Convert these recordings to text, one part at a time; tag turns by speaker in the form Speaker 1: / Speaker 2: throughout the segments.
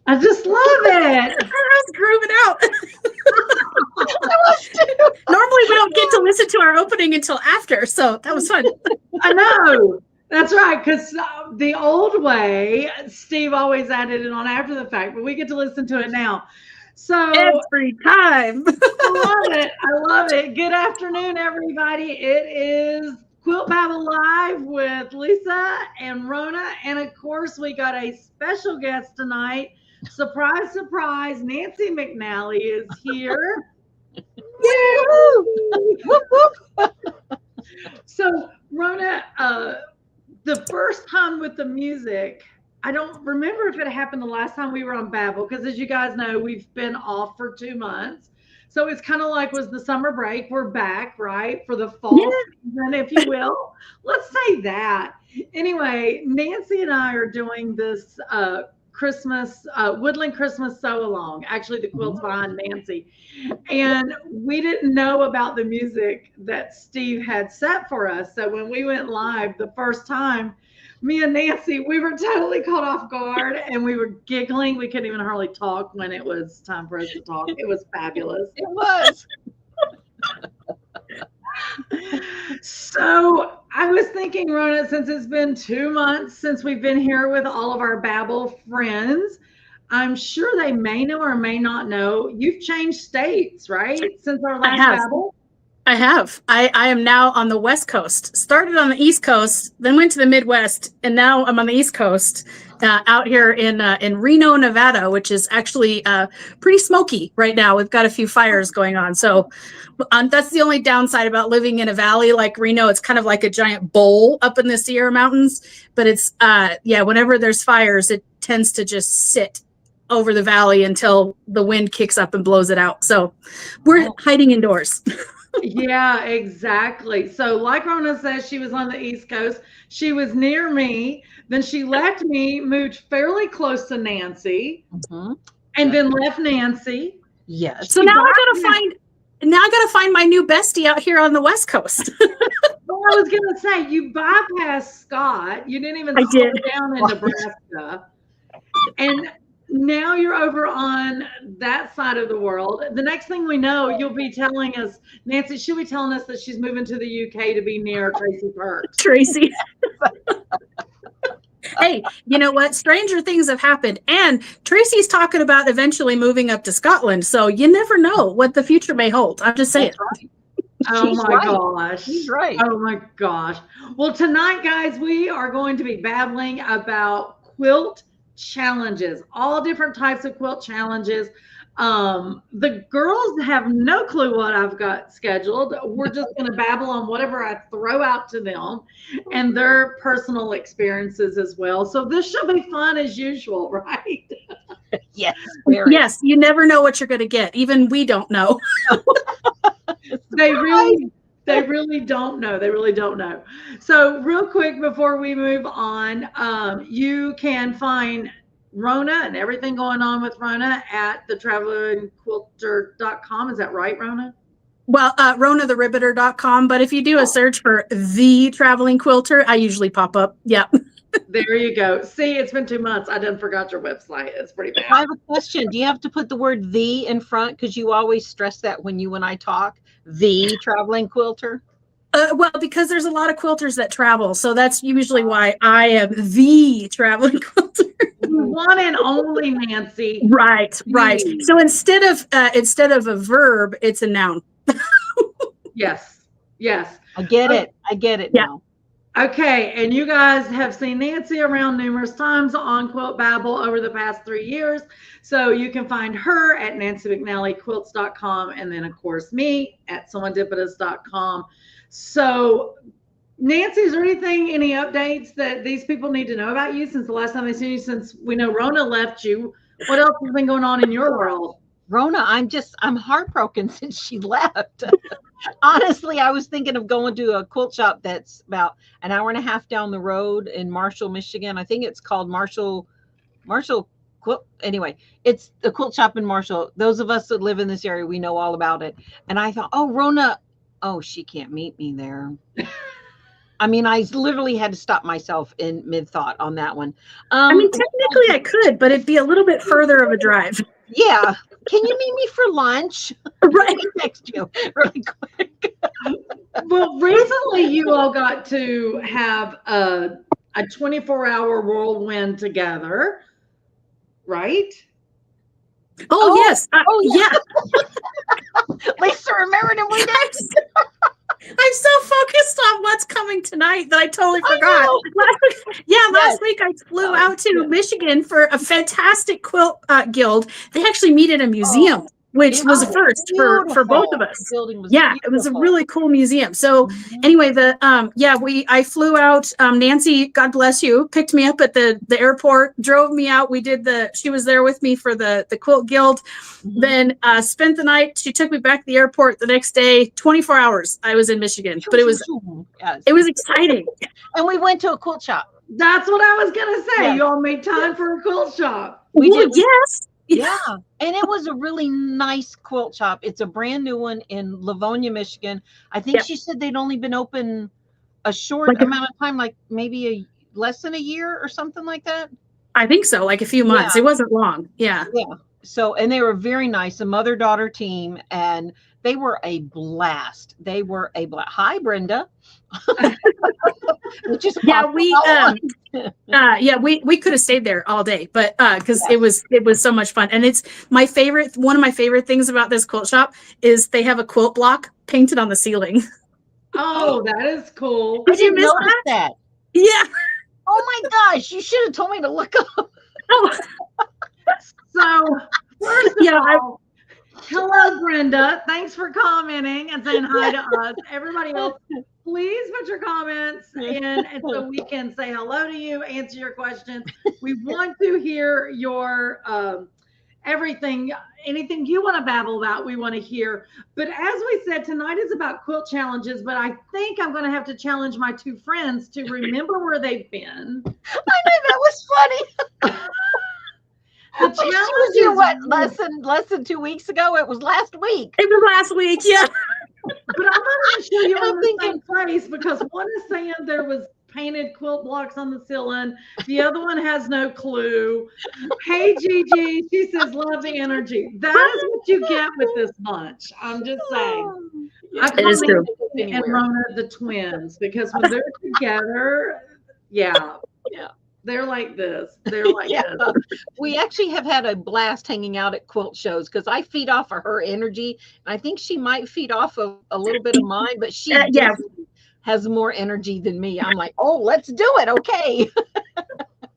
Speaker 1: I just love it.
Speaker 2: I was grooving out. Normally we don't get to listen to our opening until after, so that was fun.
Speaker 1: I know. That's right, because the old way, Steve always added it on after the fact, but we get to listen to it now. So
Speaker 2: every time.
Speaker 1: I love it. I love it. Good afternoon, everybody. It is Quilt Babble Live with Lisa and Rona. And of course, we got a special guest tonight. Surprise, surprise, Nancy McNally is here. So, Rona, the first time with the music, I don't remember if it happened the last time we were on Babel, because as you guys know, we've been off for 2 months. So it's kind of like was the summer break. We're back, right? For the fall season, if you will. Let's say that. Anyway, Nancy and I are doing this Christmas, Woodland Christmas sew along. Actually, the quilt's behind Nancy. And we didn't know about the music that Steve had set for us. So when we went live the first time, me and Nancy, we were totally caught off guard and we were giggling. We couldn't even hardly talk when it was time for us to talk. It was fabulous.
Speaker 3: It was.
Speaker 1: So I was thinking, Rona, since it's been 2 months since we've been here with all of our Babel friends, I'm sure they may know or may not know you've changed states, right? Since our last Babel.
Speaker 2: I have. I am now on the West Coast. Started on the East Coast, then went to the Midwest, and now I'm on the East Coast, out here in Reno, Nevada, which is actually pretty smoky right now. We've got a few fires going on, so that's the only downside about living in a valley like Reno. It's kind of like a giant bowl up in the Sierra Mountains, but it's whenever there's fires, it tends to just sit over the valley until the wind kicks up and blows it out. So we're hiding indoors.
Speaker 1: Yeah, exactly. So like Rona says, she was on the East Coast. She was near me. Then she left me, moved fairly close to Nancy, and then left Nancy.
Speaker 3: Yes.
Speaker 2: So now I gotta find my new bestie out here on the West Coast.
Speaker 1: Well, I was gonna say you bypassed Scott. You didn't even slow down in Nebraska. And now you're over on that side of the world. The next thing we know, you'll be telling us, Nancy, she'll be telling us that she's moving to the UK to be near Tracy Perks.
Speaker 2: Tracy. Hey, you know what? Stranger things have happened. And Tracy's talking about eventually moving up to Scotland. So you never know what the future may hold. I'm just saying.
Speaker 3: Right.
Speaker 1: Oh my gosh.
Speaker 3: She's right.
Speaker 1: Oh my gosh. Well, tonight, guys, we are going to be babbling about quilt challenges, all different types of quilt challenges. The girls have no clue what I've got scheduled. We're just going to babble on whatever I throw out to them and their personal experiences as well. So this should be fun as usual, right?
Speaker 3: Yes.
Speaker 2: Yes. You never know what you're going to get. Even we don't know.
Speaker 1: They really don't know. They really don't know. So real quick before we move on, you can find Rona and everything going on with Rona at thetravelingquilter.com. Is that right, Rona?
Speaker 2: Well, RonaTheRibbiter.com. But if you do a search for The Traveling Quilter, I usually pop up. Yep.
Speaker 1: There you go. See, it's been 2 months. I done forgot your website. It's pretty bad.
Speaker 3: I have a question. Do you have to put the word "the" in front? Because you always stress that when you and I talk. The Traveling Quilter?
Speaker 2: Well, because there's a lot of quilters that travel. So that's usually why I am the traveling quilter.
Speaker 1: One and only, Nancy.
Speaker 2: Right. So instead of a verb, it's a noun.
Speaker 1: Yes.
Speaker 3: I get it now.
Speaker 1: Okay, and you guys have seen Nancy around numerous times on Quilt Babble over the past 3 years. So you can find her at NancyMcNallyQuilts.com, and then, of course, me at SomeoneDipItus.com. So, Nancy, is there any updates that these people need to know about you since the last time they seen you, since we know Rona left you? What else has been going on in your world?
Speaker 3: Rona, I'm heartbroken since she left. Honestly, I was thinking of going to a quilt shop that's about an hour and a half down the road in Marshall, Michigan. I think it's called Marshall Quilt. Anyway, it's the quilt shop in Marshall. Those of us that live in this area, we know all about it. And I thought, oh, Rona, she can't meet me there. I mean, I literally had to stop myself in mid-thought on that one.
Speaker 2: I mean, technically I could, but it'd be a little bit further of a drive.
Speaker 3: Yeah. Can you meet me for lunch?
Speaker 2: Right.
Speaker 3: Let me text you really quick.
Speaker 1: Well, recently you all got to have a 24-hour whirlwind together, right?
Speaker 2: Oh, yes. Yeah.
Speaker 3: Lisa remembered and we did.
Speaker 2: I'm so focused on what's coming tonight that I totally forgot. Last week I flew out to Michigan for a fantastic quilt guild. They actually meet at a museum, which was a first for both of us. It was a really cool museum. So anyway, I flew out. Nancy, God bless you, picked me up at the airport, drove me out. She was there with me for the quilt guild. Then spent the night. She took me back to the airport the next day. 24 hours I was in Michigan, but it was exciting.
Speaker 3: And we went to a quilt shop.
Speaker 1: That's what I was gonna say. Yes. You all made time for a quilt shop.
Speaker 3: We did.
Speaker 2: Yes.
Speaker 3: Yeah. And it was a really nice quilt shop. It's a brand new one in Livonia, Michigan. I think she said they'd only been open a short amount of time, like maybe less than a year or something like that.
Speaker 2: I think so, like a few months. It wasn't long. Yeah.
Speaker 3: So, and they were very nice, a mother-daughter team, and they were a blast. Hi, Brenda.
Speaker 2: Which is we could have stayed there all day, but because it was so much fun. And it's one of my favorite things about this quilt shop is they have a quilt block painted on the ceiling.
Speaker 1: Oh, that is cool.
Speaker 3: Did you miss that?
Speaker 2: Yeah.
Speaker 3: Oh my gosh, you should have told me to look up.
Speaker 1: So first of all, hello, Brenda. Thanks for commenting and saying hi to us. Everybody else, please put your comments in and so we can say hello to you, answer your questions. We want to hear your everything, anything you want to babble about, we want to hear. But as we said, tonight is about quilt challenges, but I think I'm going to have to challenge my two friends to remember where they've been.
Speaker 3: I know, that was funny.
Speaker 1: The challenge
Speaker 3: was here, less than 2 weeks ago? It was last week.
Speaker 2: It was last week, yeah.
Speaker 1: But I'm not going to show you on the same place because one is saying there was painted quilt blocks on the ceiling. The other one has no clue. Hey, Gigi, she says, love the energy. That is what you get with this bunch. I'm just saying.
Speaker 2: It is true.
Speaker 1: And Rona, the twins, because when they're together, they're like this. They're like this.
Speaker 3: We actually have had a blast hanging out at quilt shows because I feed off of her energy. And I think she might feed off of a little bit of mine, but she has more energy than me. I'm like, oh, let's do it. Okay.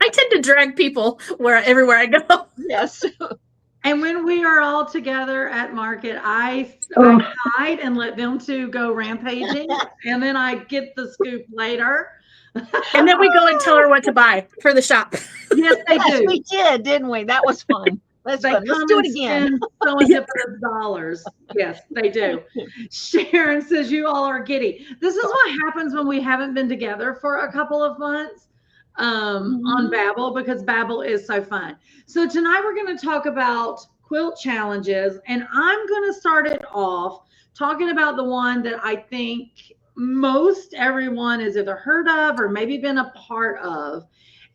Speaker 2: I tend to drag people everywhere I go.
Speaker 3: Yes.
Speaker 1: And when we are all together at market, I hide and let them two go rampaging. And then I get the scoop later.
Speaker 2: And then we go and tell her what to buy for the shop.
Speaker 1: Yes, they do.
Speaker 3: We did, didn't we? That was fun. Let's do it again.
Speaker 1: $dollars. Yes, they do. Sharon says you all are giddy. This is what happens when we haven't been together for a couple of months on Babbel, because Babbel is so fun. So tonight we're going to talk about quilt challenges, and I'm going to start it off talking about the one that I think most everyone has either heard of or maybe been a part of,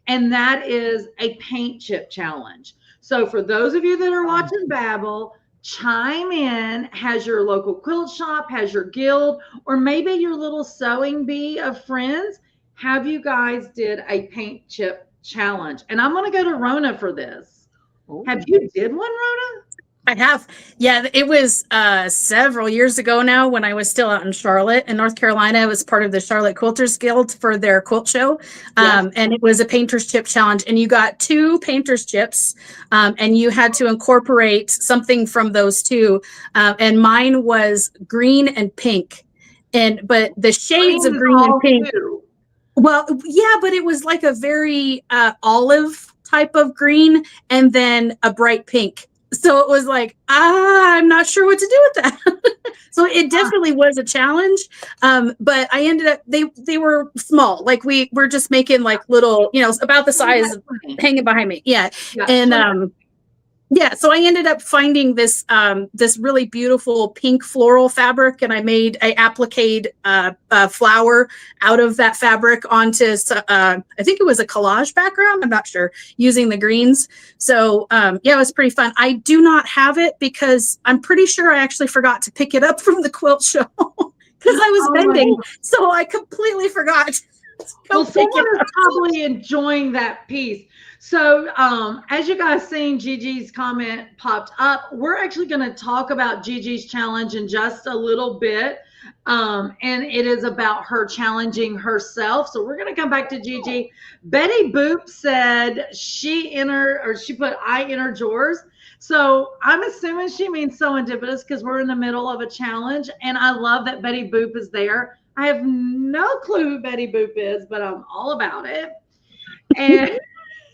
Speaker 1: and that is a paint chip challenge. So for those of you that are watching Babbel, chime in. Has your local quilt shop, has your guild, or maybe your little sewing bee of friends, have you guys did a paint chip challenge? And I'm going to go to Rona for this. Ooh. Have you did one, Rona?
Speaker 2: I have. Yeah, it was several years ago now when I was still out in Charlotte in North Carolina. I was part of the Charlotte Quilters Guild for their quilt show. And it was a painter's chip challenge. And you got 2 painter's chips and you had to incorporate something from those 2. And mine was green and pink. But the shades of green and pink. Well, yeah, but it was like a very olive type of green and then a bright pink. So it was like, I'm not sure what to do with that. So it definitely was a challenge. But I ended up, they were small. Like we were just making like little, about the size of hanging behind me. Yeah. And Yeah, so I ended up finding this this really beautiful pink floral fabric, and I appliqued flower out of that fabric onto I think it was a collage background. I'm not sure, using the greens. So yeah, it was pretty fun. I do not have it because I'm pretty sure I actually forgot to pick it up from the quilt show because I was vending, so I completely forgot.
Speaker 1: Well, someone is probably enjoying that piece. So, as you guys seen, Gigi's comment popped up. We're actually going to talk about Gigi's challenge in just a little bit. And it is about her challenging herself. So we're going to come back to Gigi. Betty Boop said she put I enter drawers. So I'm assuming she means serendipitous because we're in the middle of a challenge. And I love that Betty Boop is there. I have no clue who Betty Boop is, but I'm all about it. And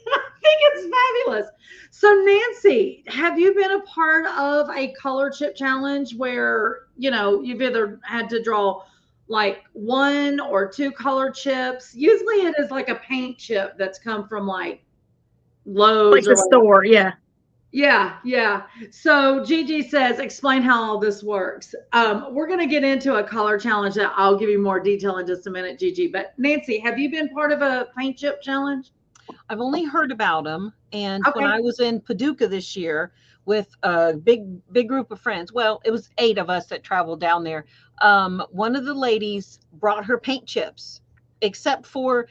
Speaker 1: I think it's fabulous. So Nancy, have you been a part of a color chip challenge where, you've either had to draw like one or two color chips? Usually it is like a paint chip that's come from like Lowe's
Speaker 2: like the store. Yeah.
Speaker 1: Yeah. So Gigi says, explain how all this works. We're going to get into a color challenge that I'll give you more detail in just a minute, Gigi. But Nancy, have you been part of a paint chip challenge?
Speaker 3: I've only heard about them. And when I was in Paducah this year with a big group of friends, well, it was 8 of us that traveled down there. One of the ladies brought her paint chips, except for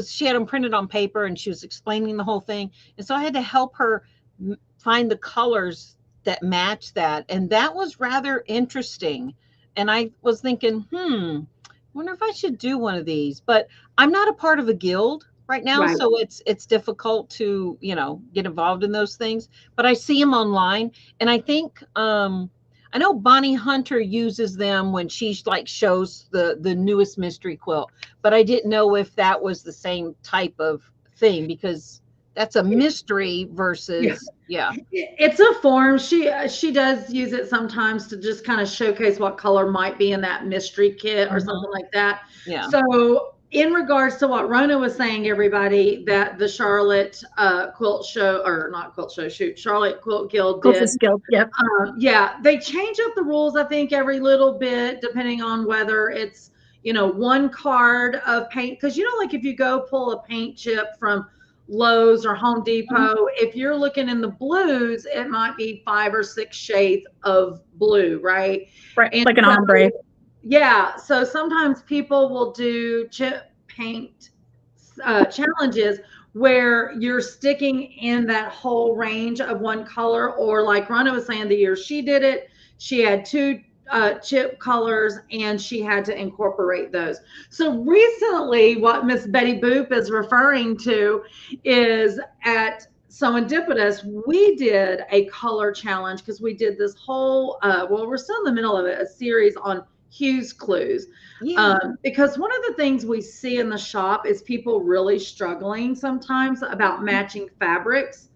Speaker 3: she had them printed on paper and she was explaining the whole thing. And so I had to help her find the colors that match that. And that was rather interesting. And I was thinking, wonder if I should do one of these, but I'm not a part of a guild right now. Right. So it's difficult to, get involved in those things, but I see them online. And I think, I know Bonnie Hunter uses them when she like the newest mystery quilt, but I didn't know if that was the same type of thing because that's a mystery versus
Speaker 1: it's a form. She does use it sometimes to just kind of showcase what color might be in that mystery kit or something like that.
Speaker 3: Yeah.
Speaker 1: So in regards to what Rona was saying, everybody, that the Charlotte Charlotte Quilt Guild did.
Speaker 2: Yep.
Speaker 1: They change up the rules, I think, every little bit, depending on whether it's, one card of paint. Because, like if you go pull a paint chip from Lowe's or Home Depot, if you're looking in the blues, it might be 5 or 6 shades of blue, right?
Speaker 2: Right, and like an ombre.
Speaker 1: Yeah, so sometimes people will do chip paint challenges where you're sticking in that whole range of one color, or like Rhonda was saying, the year she did it, she had 2 chip colors and she had to incorporate those. So recently what Miss Betty Boop is referring to is at Serendipitous, we did a color challenge because we did this whole, we're still in the middle of it, a series on Hues Clues. Because one of the things we see in the shop is people really struggling sometimes about matching fabrics.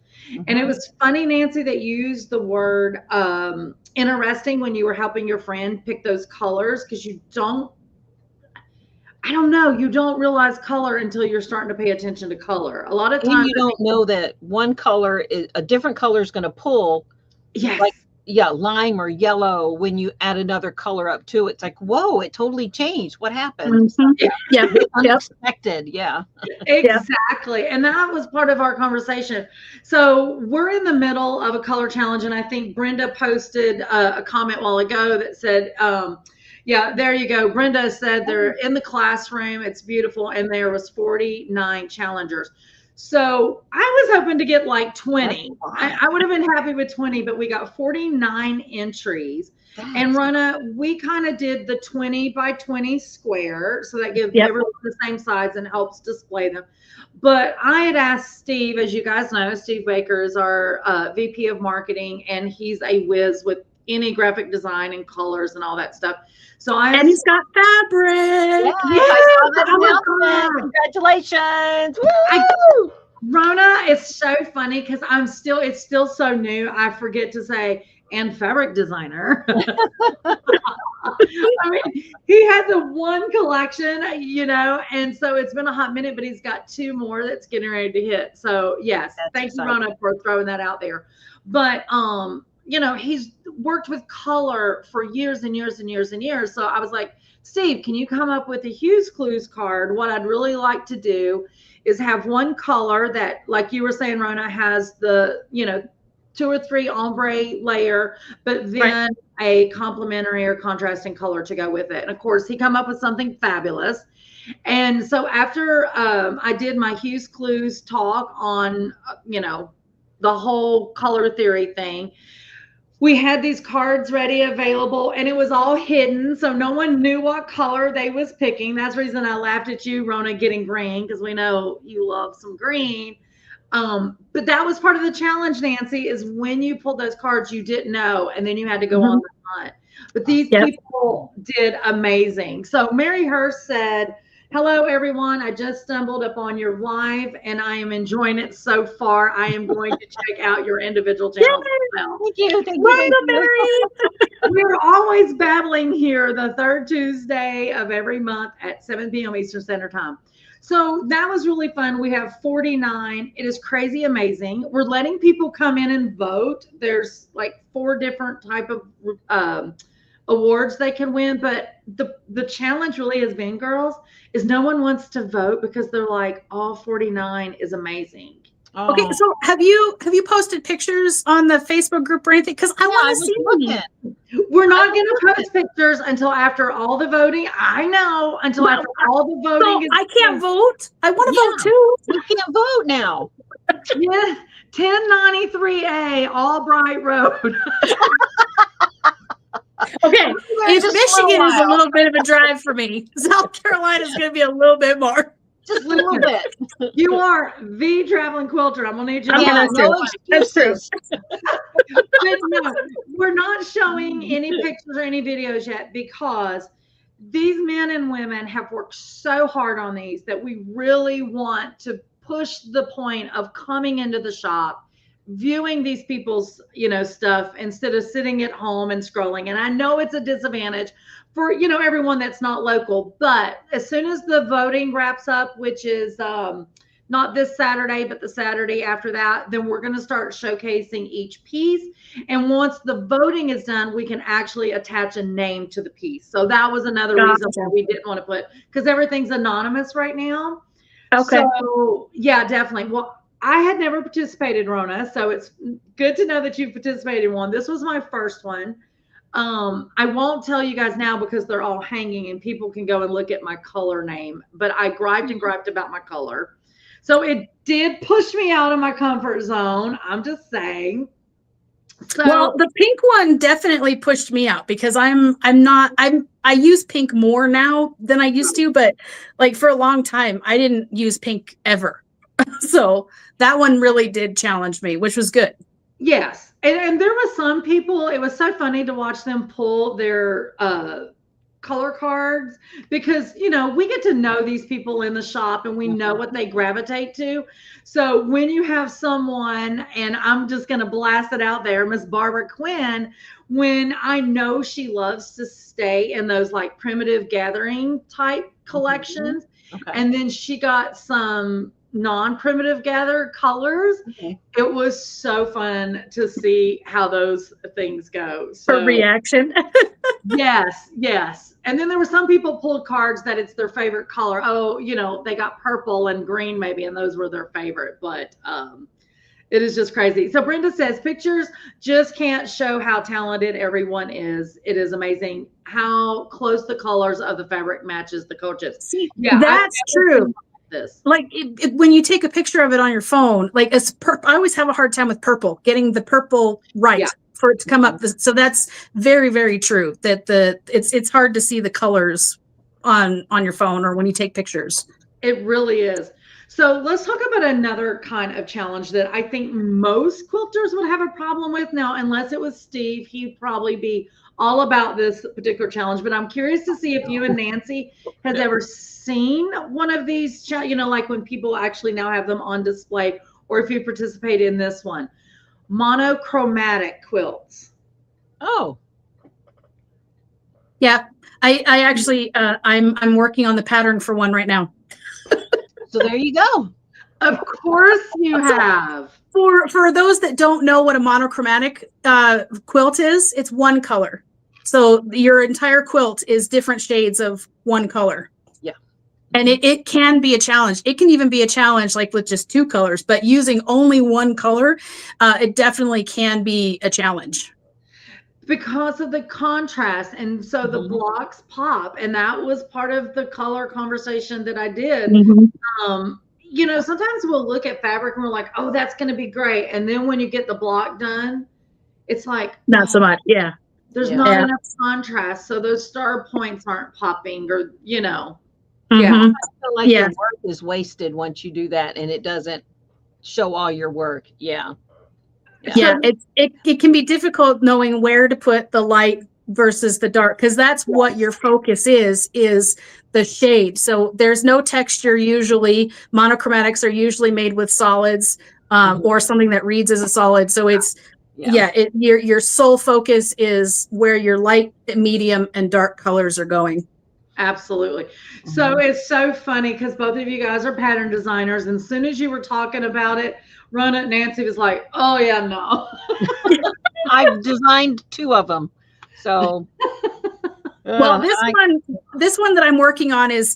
Speaker 1: And it was funny, Nancy, that you used the word interesting when you were helping your friend pick those colors, because you don't realize color until you're starting to pay attention to color. A lot of times
Speaker 3: you don't know that one color is a different color is going to pull.
Speaker 1: Yes.
Speaker 3: Like, lime or yellow, when you add another color up to it, it's like, whoa, it totally changed. What happened?
Speaker 2: Yeah.
Speaker 3: Unexpected. Yeah.
Speaker 1: Exactly. And that was part of our conversation. So we're in the middle of a color challenge. And I think Brenda posted a comment a while ago that said, there you go. Brenda said they're in the classroom. It's beautiful. And there was 49 challengers. So I was hoping to get like 20. I would have been happy with 20, but we got 49 entries. And Rona, we kind of did the 20 by 20 square. So that gives everyone the same size and helps display them. But I had asked Steve, as you guys know, Steve Baker is our VP of marketing, and he's a whiz with any graphic design and colors and all that stuff. So
Speaker 2: and he's got fabric.
Speaker 3: Congratulations.
Speaker 1: Rona, it's so funny because it's still so new. I forget to say and fabric designer. I mean, he has a one collection, and so it's been a hot minute, but he's got 2 more that's getting ready to hit. So yes,
Speaker 3: That's
Speaker 1: thank you,
Speaker 3: exciting.
Speaker 1: Rona, for throwing that out there. But he's worked with color for years and years and years and years. So I was like, Steve, can you come up with a Hues Clues card? What I'd really like to do is have one color that, like you were saying, Rona, has the 2 or 3 ombre layer, but then a complementary or contrasting color to go with it. And of course, he come up with something fabulous. And so after I did my Hues Clues talk on, the whole color theory thing, we had these cards ready, available, and it was all hidden, so no one knew what color they was picking. That's the reason I laughed at you, Rona, getting green, because we know you love some green. But that was part of the challenge, Nancy, is when you pulled those cards, you didn't know, and then you had to go on the hunt. But these people did amazing. So Mary Hurst said, hello, everyone. I just stumbled upon your live, and I am enjoying it so far. I am going to check out your individual channels as well.
Speaker 3: Thank you. Thank you.
Speaker 1: Mary. We're always battling here the 3rd Tuesday of every month at 7 p.m. Eastern Standard Time. So that was really fun. We have 49. It is crazy amazing. We're letting people come in and vote. There's like 4 different type of awards they can win. But the challenge really has been, girls, is no one wants to vote because they're like, all 49 is amazing.
Speaker 2: Oh. Okay, so have you posted pictures on the Facebook group or anything? Because I want to see them.
Speaker 1: We're not going to post pictures until after all the voting. I know, until after all the voting.
Speaker 2: So I can't vote. I want to vote too.
Speaker 3: You can't vote now.
Speaker 1: Yeah, 1093A Albright Road.
Speaker 2: Okay, if Michigan is a little bit of a drive for me, South Carolina is going to be a little bit more.
Speaker 3: Just a little bit.
Speaker 1: You are the traveling quilter. I'm gonna need you to
Speaker 3: no excuses.
Speaker 1: But no, we're not showing any pictures or any videos yet because these men and women have worked so hard on these that we really want to push the point of coming into the shop, viewing these people's stuff instead of sitting at home and scrolling. And I know it's a disadvantage for everyone that's not local, but as soon as the voting wraps up, which is not this Saturday but the Saturday after that, then we're going to start showcasing each piece. And once the voting is done, we can actually attach a name to the piece. So that was another reason why we didn't want to put, because everything's anonymous right now. Okay. So yeah, definitely. Well, I had never participated, Rona, so it's good to know that you've participated in one. This was my first one. I won't tell you guys now because they're all hanging and people can go and look at my color name, but I griped and griped about my color. So it did push me out of my comfort zone. I'm just saying. So,
Speaker 2: well, the pink one definitely pushed me out because I use pink more now than I used to, but like for a long time, I didn't use pink ever. So that one really did challenge me, which was good.
Speaker 1: Yes. And there was some people, it was so funny to watch them pull their color cards because, we get to know these people in the shop and we know what they gravitate to. So when you have someone, and I'm just going to blast it out there, Miss Barbara Quinn, when I know she loves to stay in those like primitive gathering type collections. Okay. And then she got some non-primitive gather colors. Okay. It was so fun to see how those things go. So,
Speaker 2: for reaction.
Speaker 1: yes. And then there were some people pulled cards that it's their favorite color. Oh, they got purple and green maybe, and those were their favorite. But it is just crazy. So Brenda says, pictures just can't show how talented everyone is. It is amazing how close the colors of the fabric matches the color chips.
Speaker 2: See, yeah, that's true.
Speaker 1: This.
Speaker 2: Like when you take a picture of it on your phone, like I always have a hard time with purple, getting the purple right for it to come up. So that's very, very true that it's hard to see the colors on your phone or when you take pictures.
Speaker 1: It really is. So let's talk about another kind of challenge that I think most quilters would have a problem with now, unless it was Steve, he'd probably be all about this particular challenge, but I'm curious to see if you and Nancy has ever seen one of these, like when people actually now have them on display, or if you participate in this one. Monochromatic quilts.
Speaker 3: Oh,
Speaker 2: Yeah, I actually I'm working on the pattern for one right now.
Speaker 3: so there you go.
Speaker 1: Of course you have.
Speaker 2: For those that don't know what a monochromatic quilt is, it's one color. So your entire quilt is different shades of one color.
Speaker 3: Yeah.
Speaker 2: And it can be a challenge. It can even be a challenge like with just two colors, but using only one color, it definitely can be a challenge.
Speaker 1: Because of the contrast, and so the blocks pop, and that was part of the color conversation that I did. You know, sometimes we'll look at fabric and we're like, oh, that's going to be great, and then when you get the block done, it's like
Speaker 2: not so much. Yeah,
Speaker 1: there's not enough contrast, so those star points aren't popping, or you know. Yeah,
Speaker 3: I feel like your work is wasted once you do that and it doesn't show all your work. Yeah.
Speaker 2: It can be difficult knowing where to put the light versus the dark, because that's what your focus is the shade. So there's no texture usually. Monochromatics are usually made with solids or something that reads as a solid. So it's your sole focus is where your light, medium, and dark colors are going.
Speaker 1: Absolutely. So it's so funny because both of you guys are pattern designers, and as soon as you were talking about it, Rona, Nancy was like, "Oh yeah, no."
Speaker 3: I've designed 2 of them, so.
Speaker 2: Well, this one that I'm working on is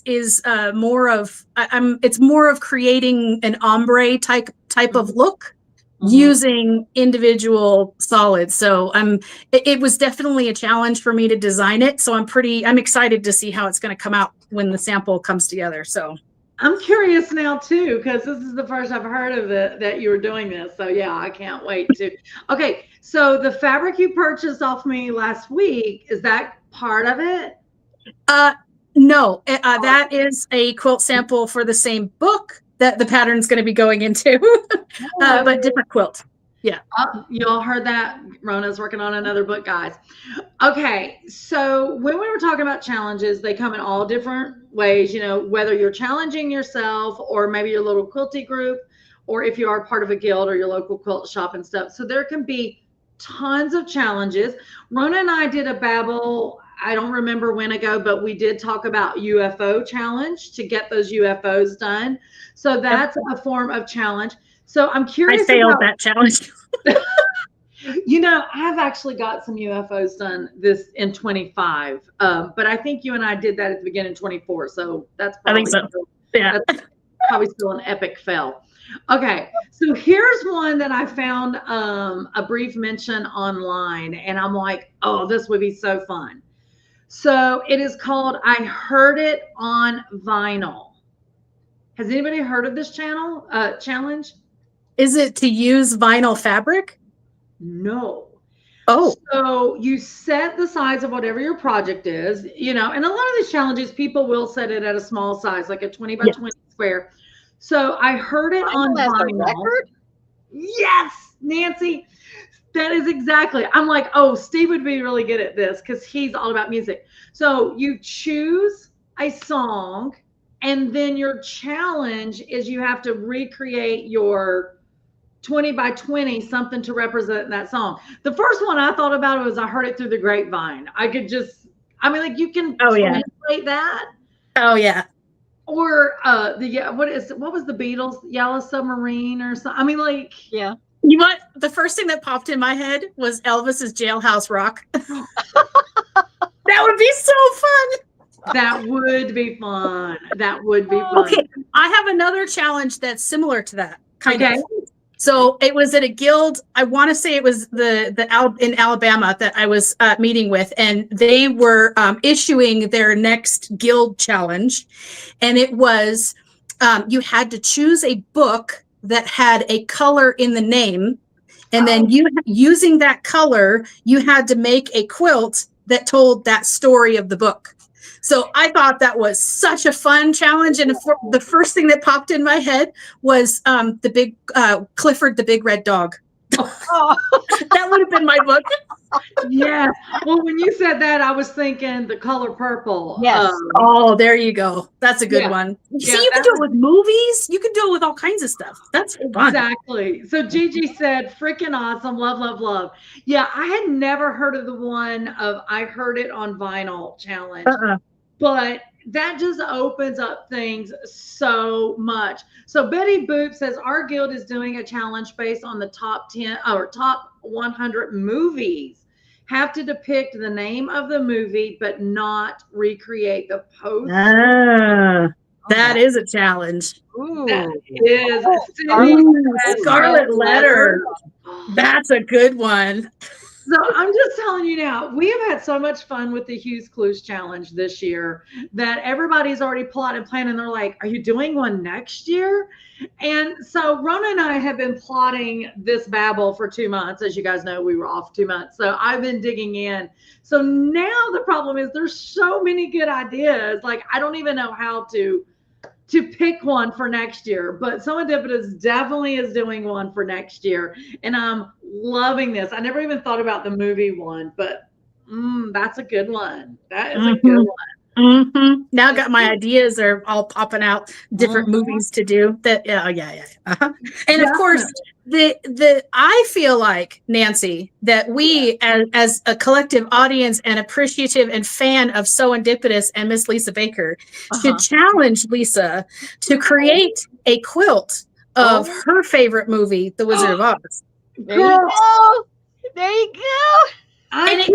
Speaker 2: more of it's more of creating an ombre type of look using individual solids. So it was definitely a challenge for me to design it. So I'm excited to see how it's going to come out when the sample comes together. So
Speaker 1: I'm curious now too, because this is the first I've heard of it that you were doing this. So yeah, I can't wait to. Okay, so the fabric you purchased off me last week, is that part of it?
Speaker 2: No, that is a quilt sample for the same book that the pattern's going to be going into, but different quilt. Yeah.
Speaker 1: You all heard that? Rona's working on another book, guys. Okay, so when we were talking about challenges, they come in all different ways, you know, whether you're challenging yourself or maybe your little quilty group, or if you are part of a guild or your local quilt shop and stuff. So there can be tons of challenges. Rona and I did a Babel, I don't remember when ago, but we did talk about UFO challenge to get those UFOs done. So that's a form of challenge. So I'm curious.
Speaker 2: I failed that challenge.
Speaker 1: You know, I've actually got some UFOs done this in 25, but I think you and I did that at the beginning of 24. So that's probably, that's probably still an epic fail. Okay, so here's one that I found a brief mention online, and I'm like, oh, this would be so fun. So it is called I Heard It on Vinyl. Has anybody heard of this challenge?
Speaker 2: Is it to use vinyl fabric?
Speaker 1: No.
Speaker 2: Oh.
Speaker 1: So you set the size of whatever your project is, you know, and a lot of these challenges, people will set it at a small size, like a 20 by 20 square. So I heard it on vinyl. Yes, Nancy. That is exactly. I'm like, oh, Steve would be really good at this because he's all about music. So you choose a song, and then your challenge is you have to recreate your 20 by 20, something to represent that song. The first one I thought about was I heard it through the grapevine. I could just, I mean, like you can translate that.
Speaker 2: Oh yeah.
Speaker 1: Or what was the Beatles, Yellow Submarine or something? I mean, like,
Speaker 2: yeah. You know what? The first thing that popped in my head was Elvis's Jailhouse Rock. That would be so fun.
Speaker 1: That would be fun. That would be fun.
Speaker 2: Okay, I have another challenge that's similar to that kind of. So it was at a guild. I want to say it was in Alabama that I was meeting with, and they were issuing their next guild challenge, and it was you had to choose a book that had a color in the name, and then using that color, you had to make a quilt that told that story of the book. So I thought that was such a fun challenge. And the first thing that popped in my head was the big Clifford, the Big Red Dog.
Speaker 3: Oh,
Speaker 2: That would have been my book.
Speaker 1: Yes. Well, when you said that, I was thinking The Color Purple.
Speaker 3: Yes.
Speaker 2: Oh, there you go. That's a good
Speaker 1: Yeah.
Speaker 2: one.
Speaker 1: Yeah,
Speaker 2: See, you can do it with movies. You can do it with all kinds of stuff. That's fun.
Speaker 1: exactly. So Gigi said, freaking awesome. Love, love, love. Yeah, I had never heard of the one of I Heard It on Vinyl challenge, but that just opens up things so much. So Betty Boop says our guild is doing a challenge based on the top 10 or top 100 movies. Have to depict the name of the movie, but not recreate the poster.
Speaker 2: That is a challenge.
Speaker 1: That
Speaker 3: Ooh.
Speaker 1: is
Speaker 2: Scarlet Letter. That's a good one.
Speaker 1: So I'm just telling you now, we have had so much fun with the Hughes Clues Challenge this year that everybody's already plotted, planning. They're like, "Are you doing one next year?" And so Rona and I have been plotting this babble for 2 months. As you guys know, we were off 2 months, so I've been digging in. So now the problem is there's so many good ideas. Like I don't even know how to pick one for next year, but Serendipitous definitely is doing one for next year, and I'm loving this. I never even thought about the movie one, but that's a good one. That is a good one.
Speaker 2: Now I got my ideas are all popping out, different movies to do. That and of course the I feel like, Nancy, that we as a collective audience and appreciative and fan of Serendipitous and Miss Lisa Baker should challenge Lisa to create a quilt of her favorite movie, The Wizard of Oz.
Speaker 3: There you go. There you go.
Speaker 2: And it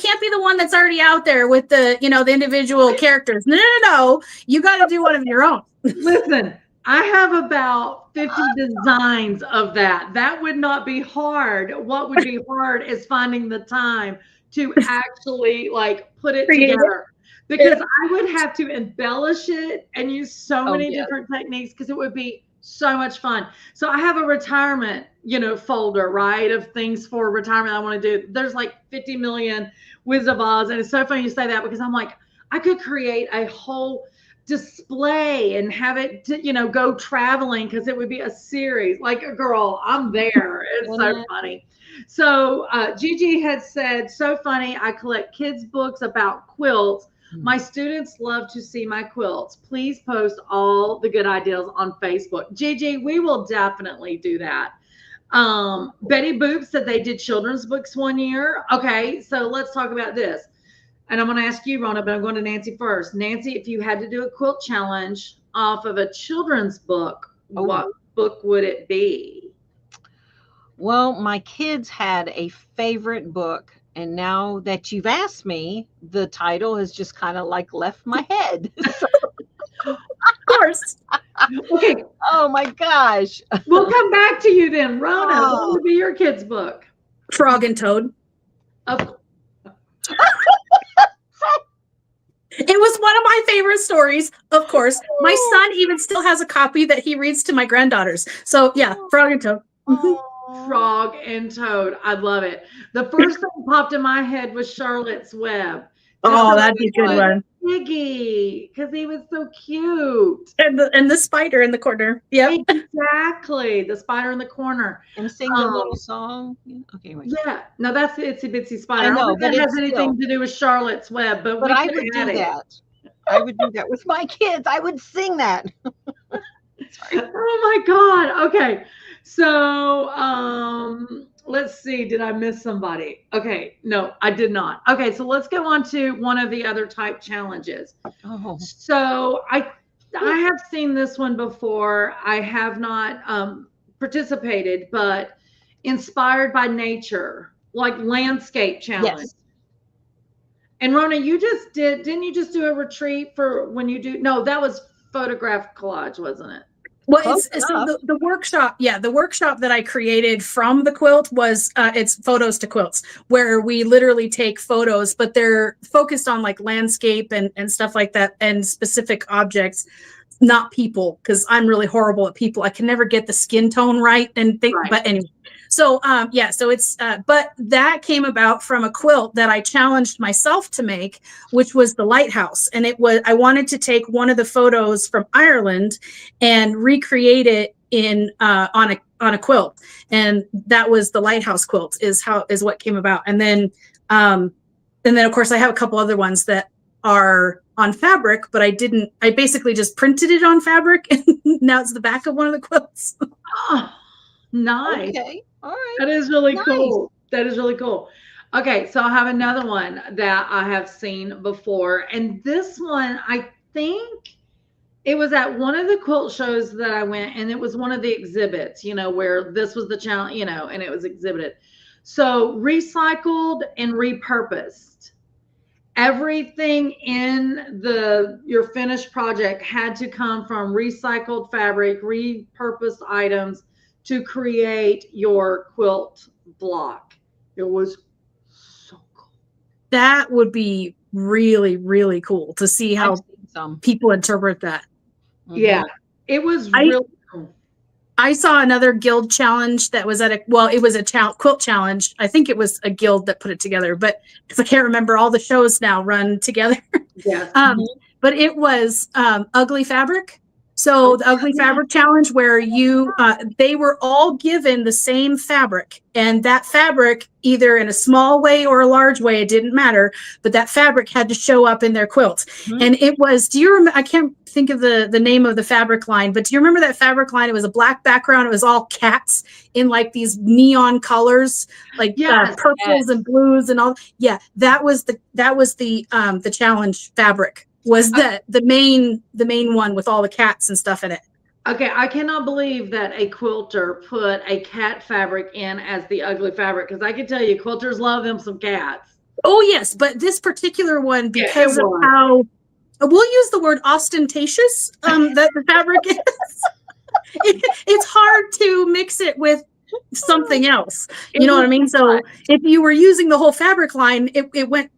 Speaker 2: can't be the one that's already out there with the, the individual characters. No. You got to do one of your own.
Speaker 1: Listen, I have about 50 designs of that. That would not be hard. What would be hard is finding the time to actually put it together. Because I would have to embellish it and use so many different techniques because it would be so much fun. So I have a retirement, folder, right, of things for retirement I want to do. There's like 50 million Wizard of Oz. And it's so funny you say that because I'm like, I could create a whole display and have it to, go traveling because it would be a series. Like, girl, I'm there. It's so funny. So Gigi had said, so funny. I collect kids' books about quilts. My students love to see my quilts. Please post all the good ideas on Facebook. Gigi, we will definitely do that. Betty Boop said they did children's books one year. Okay, so let's talk about this. And I'm going to ask you, Rona, but I'm going to Nancy first. Nancy, if you had to do a quilt challenge off of a children's book, what book would it be?
Speaker 3: Well, my kids had a favorite book. And now that you've asked me, the title has just kind of left my head.
Speaker 2: Of course.
Speaker 1: Okay.
Speaker 3: Oh my gosh.
Speaker 1: We'll come back to you then. Rona, what would be your kid's book?
Speaker 2: Frog and Toad. It was one of my favorite stories, of course. My son even still has a copy that he reads to my granddaughters. So yeah, Frog and Toad.
Speaker 1: Frog and Toad. I love it. The first thing that popped in my head was Charlotte's Web.
Speaker 2: That'd be a good one.
Speaker 1: Piggy, because he was so cute.
Speaker 2: And the spider in the corner. Yep.
Speaker 1: Exactly. The spider in the corner.
Speaker 3: And sing the little song. Okay, wait.
Speaker 1: Yeah. No, that's the Itsy Bitsy Spider.
Speaker 3: I know,
Speaker 1: I don't think
Speaker 3: but
Speaker 1: that has anything to do with Charlotte's Web, but
Speaker 3: I would do that. I would do that with my kids. I would sing that.
Speaker 1: Sorry. Oh my God. Okay. So let's see. Did I miss somebody? Okay. No, I did not. Okay. So let's go on to one of the other type challenges. So I have seen this one before. I have not participated, but inspired by nature, like landscape challenge.
Speaker 3: Yes.
Speaker 1: And Rona, didn't you just do a retreat for when you do? No, that was photograph collage, wasn't it?
Speaker 2: Well, it's the workshop. Yeah, the workshop that I created from the quilt was it's photos to quilts, where we literally take photos, but they're focused on landscape and stuff like that, and specific objects, not people, because I'm really horrible at people. I can never get the skin tone right and think. Right. But anyway, so so it's but that came about from a quilt that I challenged myself to make, which was the lighthouse, and I wanted to take one of the photos from Ireland and recreate it in on a quilt, and that was the lighthouse quilt is what came about. And then of course I have a couple other ones that are on fabric, but I basically just printed it on fabric, and now it's the back of one of the quilts.
Speaker 1: Oh, nice.
Speaker 3: Okay. All right.
Speaker 1: That is really
Speaker 3: Nice.
Speaker 1: cool. That is really cool. Okay, so I have another one that I have seen before. And this one, I think it was at one of the quilt shows that I went, and it was one of the exhibits, where this was the challenge, and it was exhibited. So recycled and repurposed. Everything in your finished project had to come from recycled fabric, repurposed items to create your quilt block. It was so cool.
Speaker 2: That would be really, really cool to see how people interpret that.
Speaker 1: Yeah, it was really cool.
Speaker 2: I saw another guild challenge that was it was a quilt challenge. I think it was a guild that put it together, but because I can't remember, all the shows now run together.
Speaker 1: Yeah.
Speaker 2: But it was ugly fabric. So the ugly fabric challenge, where they were all given the same fabric, and that fabric, either in a small way or a large way, it didn't matter, but that fabric had to show up in their quilt. And it was, do you remember, I can't think of the name of the fabric line, but do you remember that fabric line? It was a black background. It was all cats in like these neon colors, like purples and blues and all. Yeah, that was the challenge fabric. Was the main one with all the cats and stuff in it.
Speaker 1: Okay, I cannot believe that a quilter put a cat fabric in as the ugly fabric, because I can tell you quilters love them some cats.
Speaker 2: Oh yes, but this particular one, because of how we'll use the word ostentatious that the fabric is, it's hard to mix it with something else. You know what I mean? So if you were using the whole fabric line, it went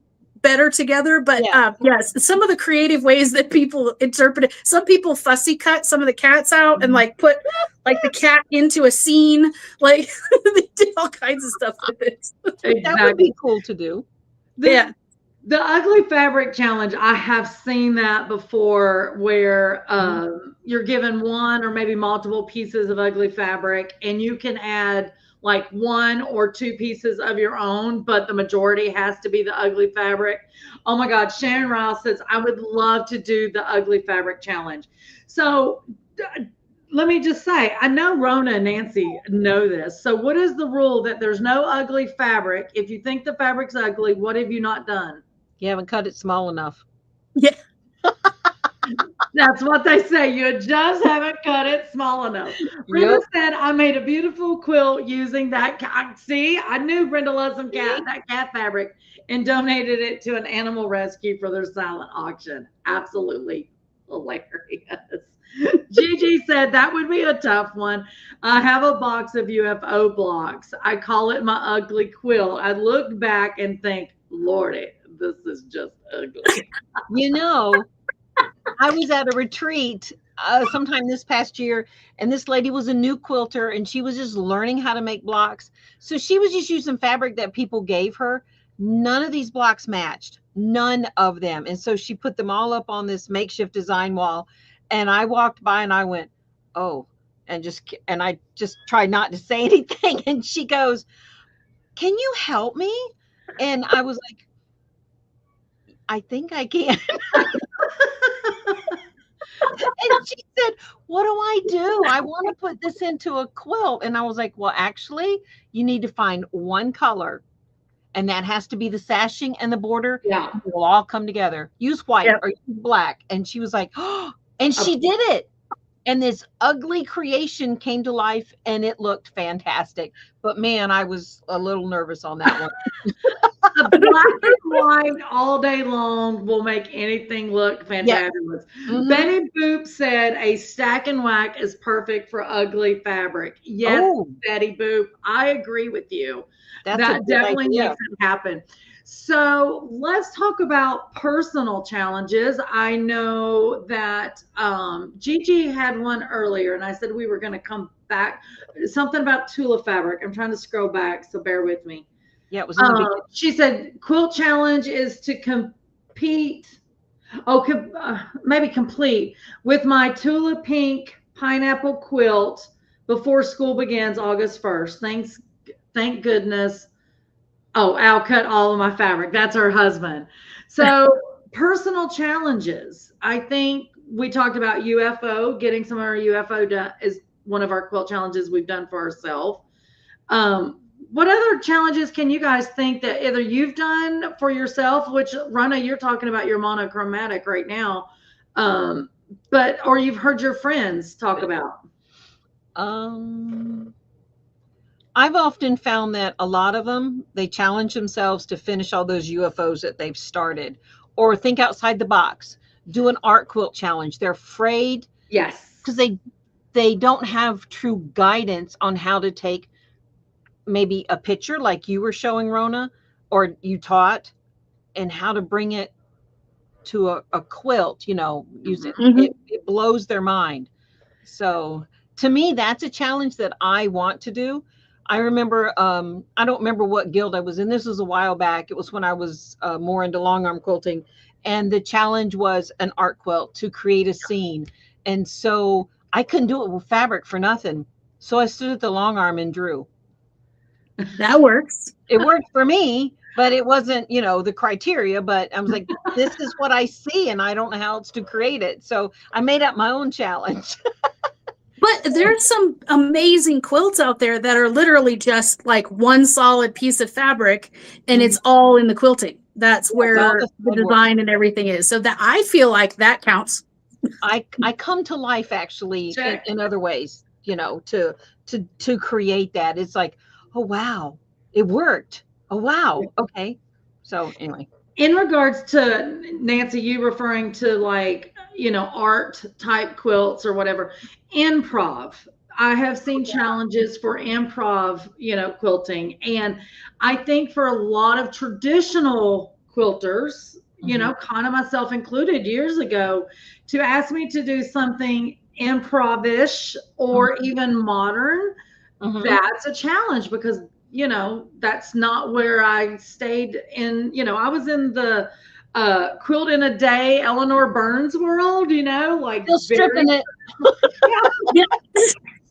Speaker 2: better together. But yes, some of the creative ways that people interpret it. Some people fussy cut some of the cats out and like put like the cat into a scene. Like they did all kinds of stuff with it.
Speaker 3: Exactly. That would be cool to do.
Speaker 1: The ugly fabric challenge, I have seen that before, where you're given one or maybe multiple pieces of ugly fabric, and you can add like one or two pieces of your own, but the majority has to be the ugly fabric. Oh my God, Sharon Rouse says, I would love to do the ugly fabric challenge. So let me just say, I know Rona and Nancy know this. So what is the rule that there's no ugly fabric? If you think the fabric's ugly, what have you not done?
Speaker 3: You haven't cut it small enough.
Speaker 2: Yeah.
Speaker 1: That's what they say. You just haven't cut it small enough. Brenda said, I made a beautiful quilt using that. See, I knew Brenda loves some that cat fabric, and donated it to an animal rescue for their silent auction. Absolutely hilarious. Gigi said, that would be a tough one. I have a box of UFO blocks. I call it my ugly quilt. I look back and think, Lordy, this is just ugly.
Speaker 3: I was at a retreat sometime this past year, and this lady was a new quilter, and she was just learning how to make blocks. So she was just using fabric that people gave her. None of these blocks matched, none of them. And so she put them all up on this makeshift design wall. And I walked by and I went, oh, and I just tried not to say anything. And she goes, can you help me? And I was like, I think I can. And she said, what do I do? I want to put this into a quilt. And I was like, well, actually, you need to find one color, and that has to be the sashing and the border.
Speaker 1: Yeah.
Speaker 3: It will all come together. Use white or use black. And she was like, oh, and she did it. And this ugly creation came to life, and it looked fantastic. But man, I was a little nervous on that one.
Speaker 1: Black and white all day long will make anything look fantastic. Yeah. Betty Boop said a stack and whack is perfect for ugly fabric. Yes, Betty Boop, I agree with you. That definitely makes it happen. So let's talk about personal challenges. I know that Gigi had one earlier, and I said we were going to come back. Something about Tula fabric. I'm trying to scroll back, so bear with me.
Speaker 3: Yeah, it was in the beginning.
Speaker 1: She said quilt challenge is to compete. Maybe complete with my Tula pink pineapple quilt before school begins August 1st. Thank goodness. Oh, Al cut all of my fabric. That's her husband. So personal challenges. I think we talked about UFO, getting some of our UFO done is one of our quilt challenges we've done for ourselves. What other challenges can you guys think that either you've done for yourself, which Rona, you're talking about your monochromatic right now, but or you've heard your friends talk about?
Speaker 3: I've often found that a lot of them, they challenge themselves to finish all those UFOs that they've started, or think outside the box, do an art quilt challenge. They're afraid,
Speaker 1: Yes,
Speaker 3: because they don't have true guidance on how to take maybe a picture like you were showing, Rona, or you taught, and how to bring it to a quilt, use it. It blows their mind. So to me, that's a challenge that I want to do. I remember, I don't remember what guild I was in. This was a while back. It was when I was more into long arm quilting. And the challenge was an art quilt to create a scene. And so I couldn't do it with fabric for nothing. So I stood at the long arm and drew.
Speaker 2: That works.
Speaker 3: It worked for me, but it wasn't, the criteria. But I was like, this is what I see, and I don't know how else to create it. So I made up my own challenge.
Speaker 2: But there's some amazing quilts out there that are literally just like one solid piece of fabric, and it's all in the quilting. That's where the design and everything is. So that I feel like that counts.
Speaker 3: I come to life actually in other ways, to create that. It's like, oh wow, it worked. Oh wow, okay. So anyway.
Speaker 1: In regards to Nancy, you referring to like, art type quilts or whatever, improv. I have seen challenges for improv, quilting. And I think for a lot of traditional quilters, kind of myself included years ago, to ask me to do something improv-ish or even modern, that's a challenge because that's not where I stayed in. I was in the quilt in a day, Eleanor Burns world, like
Speaker 3: still stripping it.
Speaker 2: Yeah.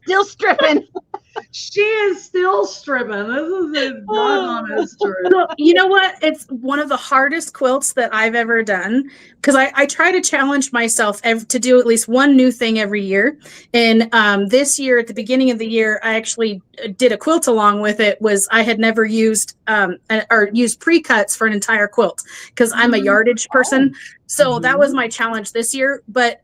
Speaker 3: Still stripping.
Speaker 1: She is still stripping. This is a honest truth.
Speaker 2: So, you know what? It's one of the hardest quilts that I've ever done because I try to challenge myself to do at least one new thing every year. And this year, at the beginning of the year, I actually did a quilt along with it. I had never used or used pre-cuts for an entire quilt because I'm a yardage person. So that was my challenge this year. But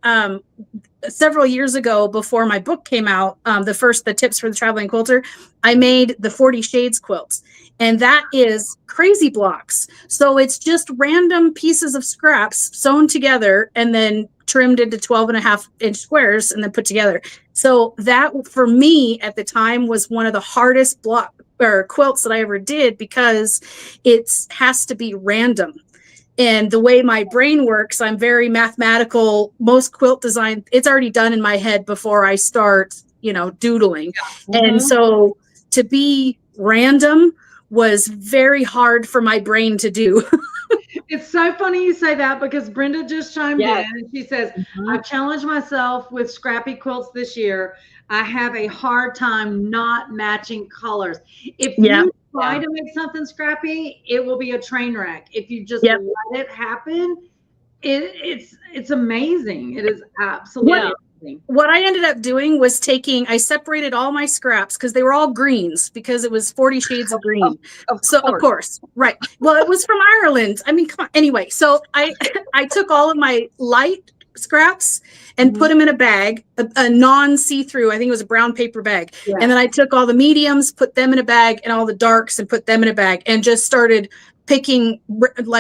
Speaker 2: several years ago, before my book came out, the tips for the traveling quilter, I made the 40 shades quilts, and that is crazy blocks. So it's just random pieces of scraps sewn together and then trimmed into 12.5-inch squares and then put together. So that for me at the time was one of the hardest quilts that I ever did because it has to be random. And the way my brain works, I'm very mathematical. Most quilt design, it's already done in my head before I start, doodling. And so to be random was very hard for my brain to do.
Speaker 1: It's so funny you say that because Brenda just chimed in and she says, I've challenged myself with scrappy quilts this year. I have a hard time not matching colors. If you try to make something scrappy, it will be a train wreck. If you just let it happen, it's amazing. It is absolutely amazing.
Speaker 2: What I ended up doing was I separated all my scraps because they were all greens because it was 40 shades of green. Of course. Right. Well, it was from Ireland. I mean, come on. Anyway, so I took all of my light scraps and put them in a bag, a non-see-through, I think it was a brown paper bag. And then I took all the mediums, put them in a bag, and all the darks and put them in a bag and just started picking,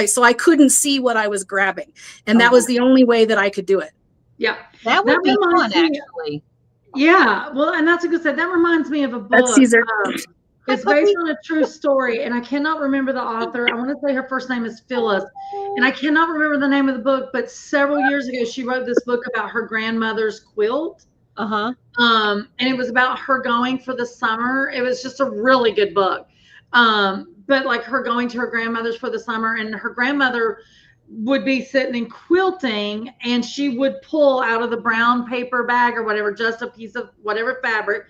Speaker 2: so I couldn't see what I was grabbing. And that was the only way that I could do it.
Speaker 1: Yeah.
Speaker 3: That would be fun, actually.
Speaker 1: Yeah. Well, and that's a good set. That reminds me of a book.
Speaker 2: That's Caesar.
Speaker 1: It's based on a true story, and I cannot remember the author. I want to say her first name is Phyllis, and I cannot remember the name of the book, but several years ago, she wrote this book about her grandmother's quilt. And it was about her going for the summer. It was just a really good book. But like her going to her grandmother's for the summer, and her grandmother would be sitting and quilting, and she would pull out of the brown paper bag or whatever, just a piece of whatever fabric,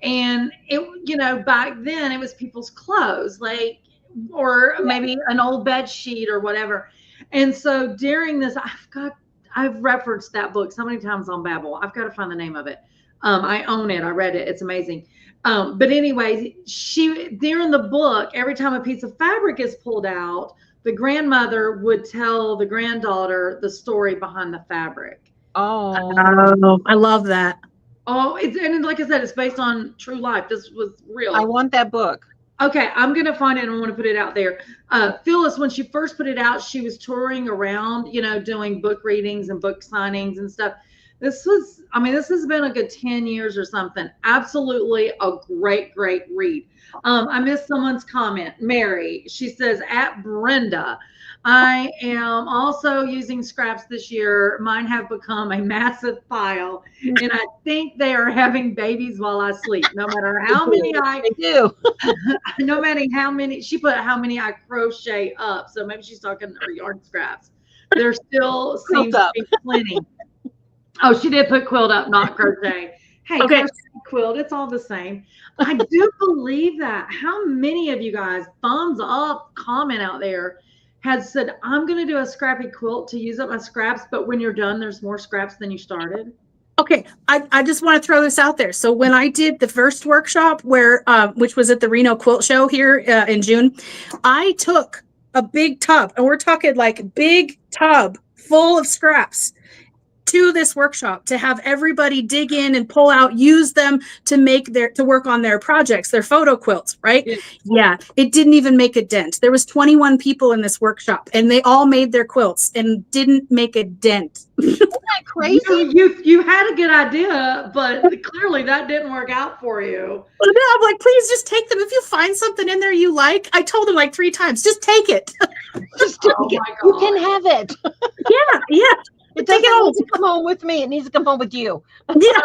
Speaker 1: And it, back then it was people's clothes, like, or maybe an old bed sheet or whatever. And so during this, I've referenced that book so many times on Babbel. I've got to find the name of it. I own it. I read it. It's amazing. But anyway, during the book, every time a piece of fabric is pulled out, the grandmother would tell the granddaughter the story behind the fabric.
Speaker 3: Oh,
Speaker 2: I love that.
Speaker 1: Oh, and like I said, it's based on true life. This was real.
Speaker 3: I want that book.
Speaker 1: Okay, I'm going to find it and I want to put it out there. Phyllis, when she first put it out, she was touring around, doing book readings and book signings and stuff. This has been a good 10 years or something. Absolutely a great, great read. I missed someone's comment. Mary, she says, at Brenda, I am also using scraps this year. Mine have become a massive pile, and I think they are having babies while I sleep. No matter how many
Speaker 3: They do.
Speaker 1: no matter how many, she put how many I crochet up. So maybe she's talking her yard scraps. There still seems to be plenty. Oh, she did put quilt up, not crochet. Hey,
Speaker 2: Okay.
Speaker 1: crochet, quilt, it's all the same. I do believe that. How many of you guys, thumbs up comment out there, has said, I'm going to do a scrappy quilt to use up my scraps, but when you're done, there's more scraps than you started?
Speaker 2: Okay, I just want to throw this out there. So when I did the first workshop, which was at the Reno Quilt Show here in June, I took a big tub, and we're talking like big tub full of scraps, to this workshop to have everybody dig in and pull out, use them to work on their projects, their photo quilts, right? Yeah, it didn't even make a dent. There was 21 people in this workshop, and they all made their quilts and didn't make a dent.
Speaker 3: Isn't that crazy?
Speaker 1: You had a good idea, but clearly that didn't work out for you.
Speaker 2: Well, no, I'm like, please just take them. If you find something in there you like, I told them like 3 times, just take it.
Speaker 3: Just take it. You can have it.
Speaker 2: Yeah.
Speaker 3: It doesn't need to come home with me. It needs to come home with you.
Speaker 2: Yeah.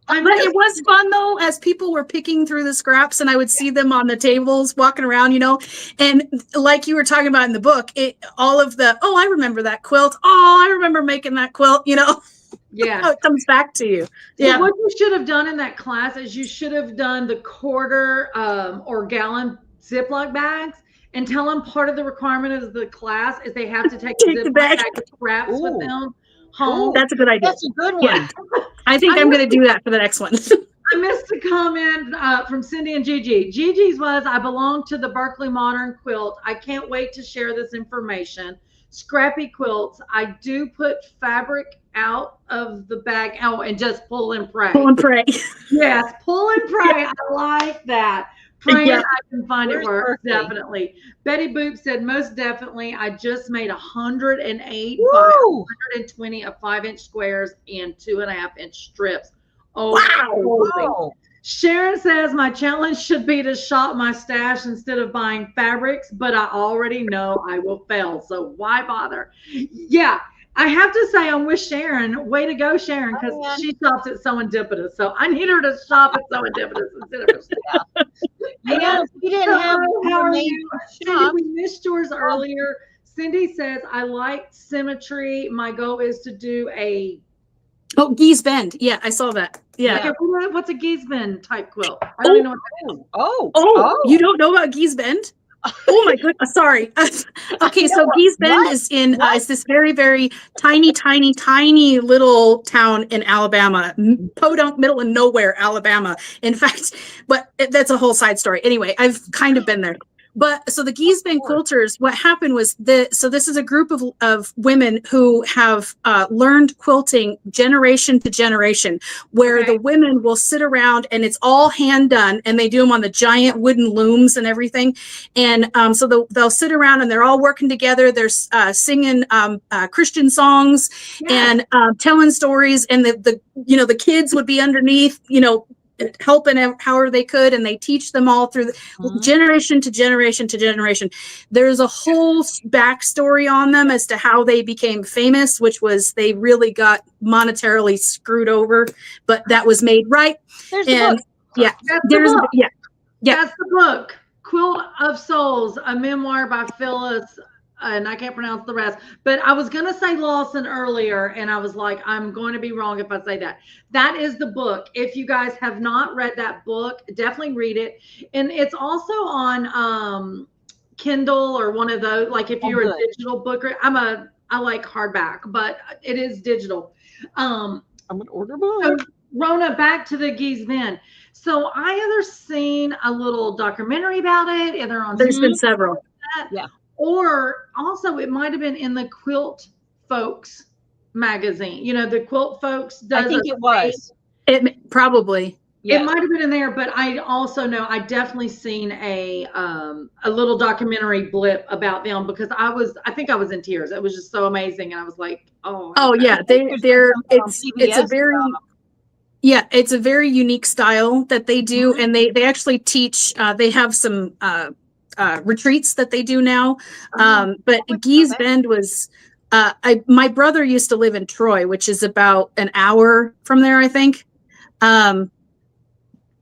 Speaker 2: But it was fun though, as people were picking through the scraps and I would see them on the tables walking around, and like you were talking about in the book, I remember that quilt. Oh, I remember making that quilt,
Speaker 1: Yeah.
Speaker 2: How it comes back to you. Yeah.
Speaker 1: So what you should have done in that class is you should have done the quarter or gallon Ziploc bags, and tell them part of the requirement of the class is they have to take a Ziploc bag of scraps with them home.
Speaker 2: That's a good idea.
Speaker 3: That's a good one.
Speaker 2: Yeah. I think I'm going to do that for the next one.
Speaker 1: I missed a comment from Cindy and Gigi. Gigi's was, I belong to the Berkeley Modern Quilt. I can't wait to share this information. Scrappy quilts. I do put fabric out of the bag. Oh, and just pull and pray.
Speaker 2: Pull and pray.
Speaker 1: Yes, pull and pray. I like that. Praying,
Speaker 2: Yeah.
Speaker 1: I can find it works. Definitely. Betty Boop said, most definitely. I just made 108 by 120 of 5-inch squares and 2.5-inch strips. Oh,
Speaker 3: Wow.
Speaker 1: Sharon says, my challenge should be to shop my stash instead of buying fabrics, but I already know I will fail. So why bother? Yeah. I have to say, I'm with Sharon. Way to go, Sharon, because she shops at Serendipitous. So I need her to shop at Serendipitous instead of herself.
Speaker 3: Yeah, we didn't have.
Speaker 1: How are you? Cindy, we missed yours earlier. Cindy says, I like symmetry. My goal is to do a
Speaker 2: Geese Bend. Yeah, I saw that. Yeah.
Speaker 1: Okay, what's a Geese Bend type quilt? I don't even know what that is.
Speaker 3: Oh,
Speaker 2: you don't know about Geese Bend? Oh my goodness, sorry. Okay, so Geese Bend is is this very, very tiny little town in Alabama, podunk, middle of nowhere, Alabama. In fact, but that's a whole side story. Anyway, I've kind of been there. But so the Geese Bend quilters, what happened was so this is a group of women who have learned quilting generation to generation, where the women will sit around and it's all hand done, and they do them on the giant wooden looms and everything. And so they'll sit around and they're all working together. They're singing Christian songs and telling stories, and the kids would be underneath, helping however they could, and they teach them all through generation to generation to generation. There's a whole backstory on them as to how they became famous, which was they really got monetarily screwed over, but that was made right.
Speaker 3: There's the book.
Speaker 2: Yeah,
Speaker 1: That's the book. Quilt of Souls, a memoir by Phyllis and I can't pronounce the rest, but I was going to say Lawson earlier, and I was like, I'm going to be wrong if I say that. That is the book. If you guys have not read that book, definitely read it. And it's also on Kindle or one of those, like if you're a digital booker. I like hardback, but it is digital.
Speaker 3: I'm an order book.
Speaker 1: So Rona, back to the Geese Bend. So I either seen a little documentary about it, either on
Speaker 2: There's been several.
Speaker 3: Yeah.
Speaker 1: Or also it might have been in the Quilt Folks magazine. You know, the Quilt Folks does.
Speaker 3: I think it was.
Speaker 2: It probably.
Speaker 1: It might have been in there, but I also know I definitely seen a little documentary blip about them because I think I was in tears. It was just so amazing, and I was like, oh
Speaker 2: yeah, it's a very it's a very unique style that they do, and they actually teach. They have some retreats that they do now, but Geese Bend was. My brother used to live in Troy, which is about an hour from there, I think.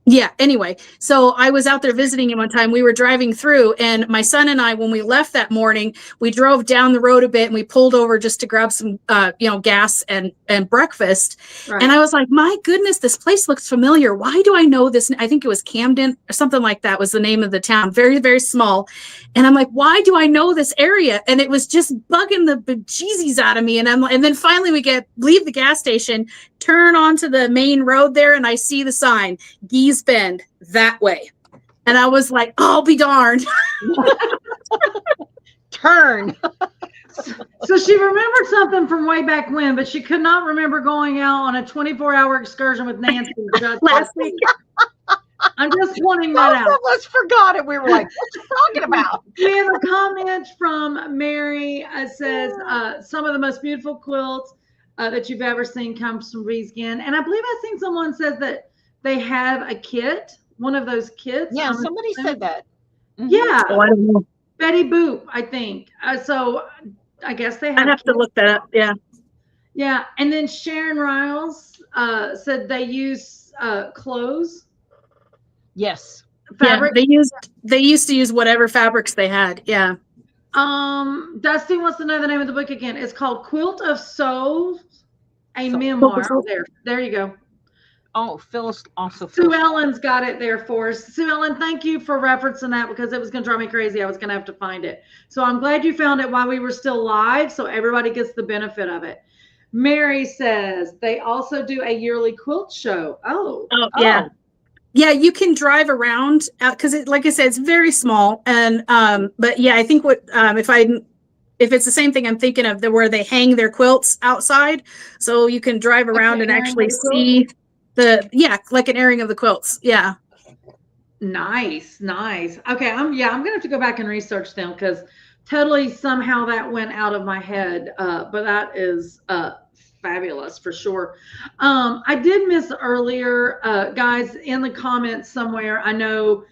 Speaker 2: Yeah, anyway, so I was out there visiting him one time. We were driving through, and my son and I, when we left that morning, we drove down the road a bit and we pulled over just to grab some gas and breakfast. Right. And I was like, my goodness, this place looks familiar. Why do I know this? I think it was Camden or something like that was the name of the town. Very, very small. And I'm like, why do I know this area? And it was just bugging the bejesus out of me. And then finally we leave the gas station, turn onto the main road there, and I see the sign, Geese Bend, that way. And I was like, I'll be darned.
Speaker 3: Turn.
Speaker 1: So she remembered something from way back when, but she could not remember going out on a 24-hour excursion with Nancy
Speaker 2: last week.
Speaker 1: I'm just pointing that out.
Speaker 3: Most of us forgot it. We were like, what's she talking about?
Speaker 1: We have a comment from Mary. Says, some of the most beautiful quilts that you've ever seen comes from Reeskin. And I believe I've seen someone says that they have a kit, one of those kits.
Speaker 3: Yeah, somebody said that.
Speaker 1: Mm-hmm. Yeah.
Speaker 2: Oh, I don't know.
Speaker 1: Betty Boop, I think. So I guess they have.
Speaker 2: I'd have to look that up. Yeah.
Speaker 1: Yeah. And then Sharon Riles said they use clothes.
Speaker 3: Yes.
Speaker 1: Fabric.
Speaker 2: Yeah, they used to use whatever fabrics they had. Yeah.
Speaker 1: Dusty wants to know the name of the book again. It's called Quilt of Souls, a memoir. There you go.
Speaker 3: Oh, Phyllis also.
Speaker 1: Sue Ellen's got it there for us. Sue Ellen, thank you for referencing that because it was going to drive me crazy. I was going to have to find it. So I'm glad you found it while we were still live, so everybody gets the benefit of it. Mary says they also do a yearly quilt show. Oh
Speaker 2: yeah. Yeah, you can drive around because, like I said, it's very small. And but yeah, I think if it's the same thing I'm thinking of, where they hang their quilts outside, so you can drive around and actually see like an airing of the quilts. Yeah.
Speaker 1: Nice. Okay, I'm gonna have to go back and research them because totally somehow that went out of my head. But that is fabulous for sure. I did miss earlier, guys, in the comments somewhere. I know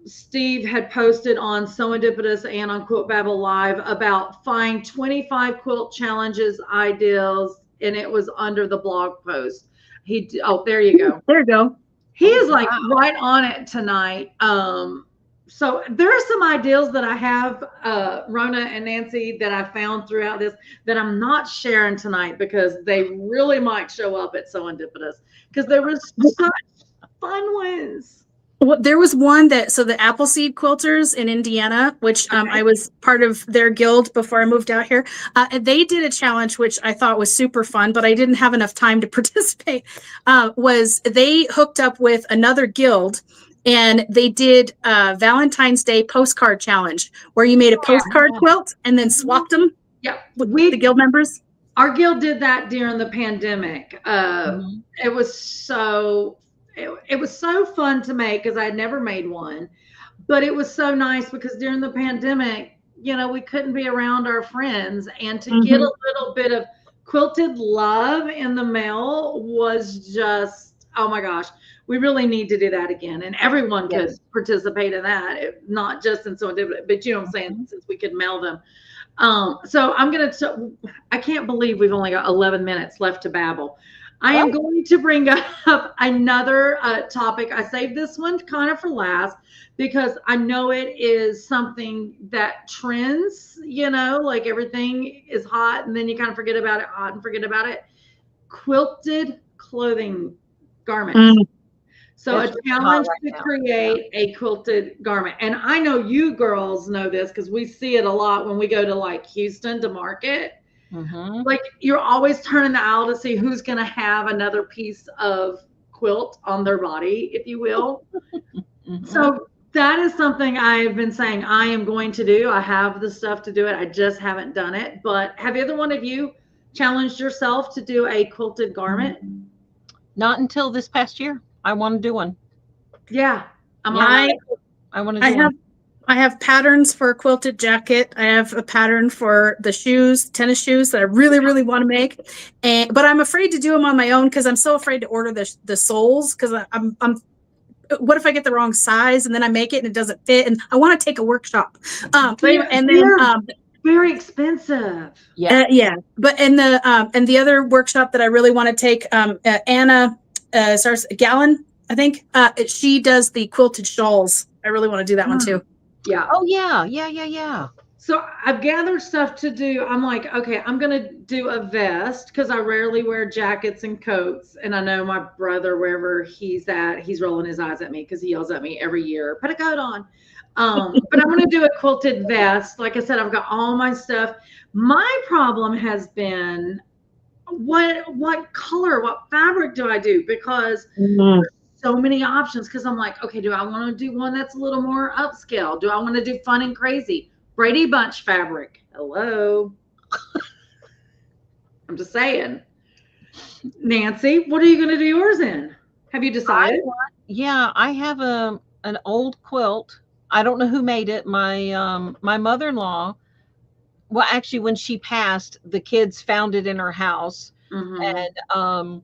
Speaker 1: Steve had posted on Serendipitous and on Quilt Babble Live about find 25 quilt challenges ideas, and it was under the blog post. There you go.
Speaker 2: There you go.
Speaker 1: He is like right on it tonight. So there are some ideas that I have, Rona and Nancy, that I found throughout this that I'm not sharing tonight because they really might show up at Serendipitous because there was such fun ones.
Speaker 2: Well, there was one so the Appleseed Quilters in Indiana, which I was part of their guild before I moved out here. And they did a challenge, which I thought was super fun, but I didn't have enough time to participate. Was they hooked up with another guild and they did a Valentine's Day postcard challenge where you made a postcard quilt and then swapped them with the guild members.
Speaker 1: Our guild did that during the pandemic. It was so fun to make because I had never made one, but it was so nice because during the pandemic, we couldn't be around our friends, and to get a little bit of quilted love in the mail was just, oh my gosh, we really need to do that again. And everyone could participate in that, not just in Serendipitous, but you know what I'm saying, since we could mail them. So I can't believe we've only got 11 minutes left to babble. I am going to bring up another topic. I saved this one kind of for last because I know it is something that trends, like everything is hot and then you kind of forget about it, hot and forget about it. Quilted clothing garments. So
Speaker 3: That's
Speaker 1: a challenge
Speaker 3: right
Speaker 1: to
Speaker 3: now.
Speaker 1: create a quilted garment. And I know you girls know this because we see it a lot when we go to like Houston to market.
Speaker 3: Mm-hmm.
Speaker 1: Like you're always turning the aisle to see who's going to have another piece of quilt on their body, if you will.
Speaker 3: Mm-hmm.
Speaker 1: So that is something I've been saying I am going to do. I have the stuff to do it. I just haven't done it. But have either one of you challenged yourself to do a quilted garment?
Speaker 3: Not until this past year. I want to do one.
Speaker 1: Yeah.
Speaker 3: I want to do one.
Speaker 2: I have patterns for a quilted jacket. I have a pattern for the shoes, tennis shoes that I really, really want to make. But I'm afraid to do them on my own because I'm so afraid to order the soles because I'm what if I get the wrong size and then I make it and it doesn't fit? And I want to take a workshop. But anyway, and then
Speaker 1: very expensive.
Speaker 2: Yeah. But and the other workshop that I really want to take, Anna Gallon, I think, she does the quilted shawls. I really want to do that one too.
Speaker 1: Yeah.
Speaker 3: Oh yeah.
Speaker 1: So I've gathered stuff to do. I'm like, okay, I'm going to do a vest because I rarely wear jackets and coats. And I know my brother, wherever he's at, he's rolling his eyes at me because he yells at me every year, put a coat on. But I'm going to do a quilted vest. Like I said, I've got all my stuff. My problem has been what color, what fabric do I do? Because there's so many options. Because I'm like, okay, do I want to do one that's a little more upscale? Do I want to do fun and crazy? Brady Bunch fabric. Hello. I'm just saying. Nancy, what are you going to do yours in? Have you decided?
Speaker 3: I have an old quilt. I don't know who made it. My mother-in-law. Well, actually, when she passed, the kids found it in her house, and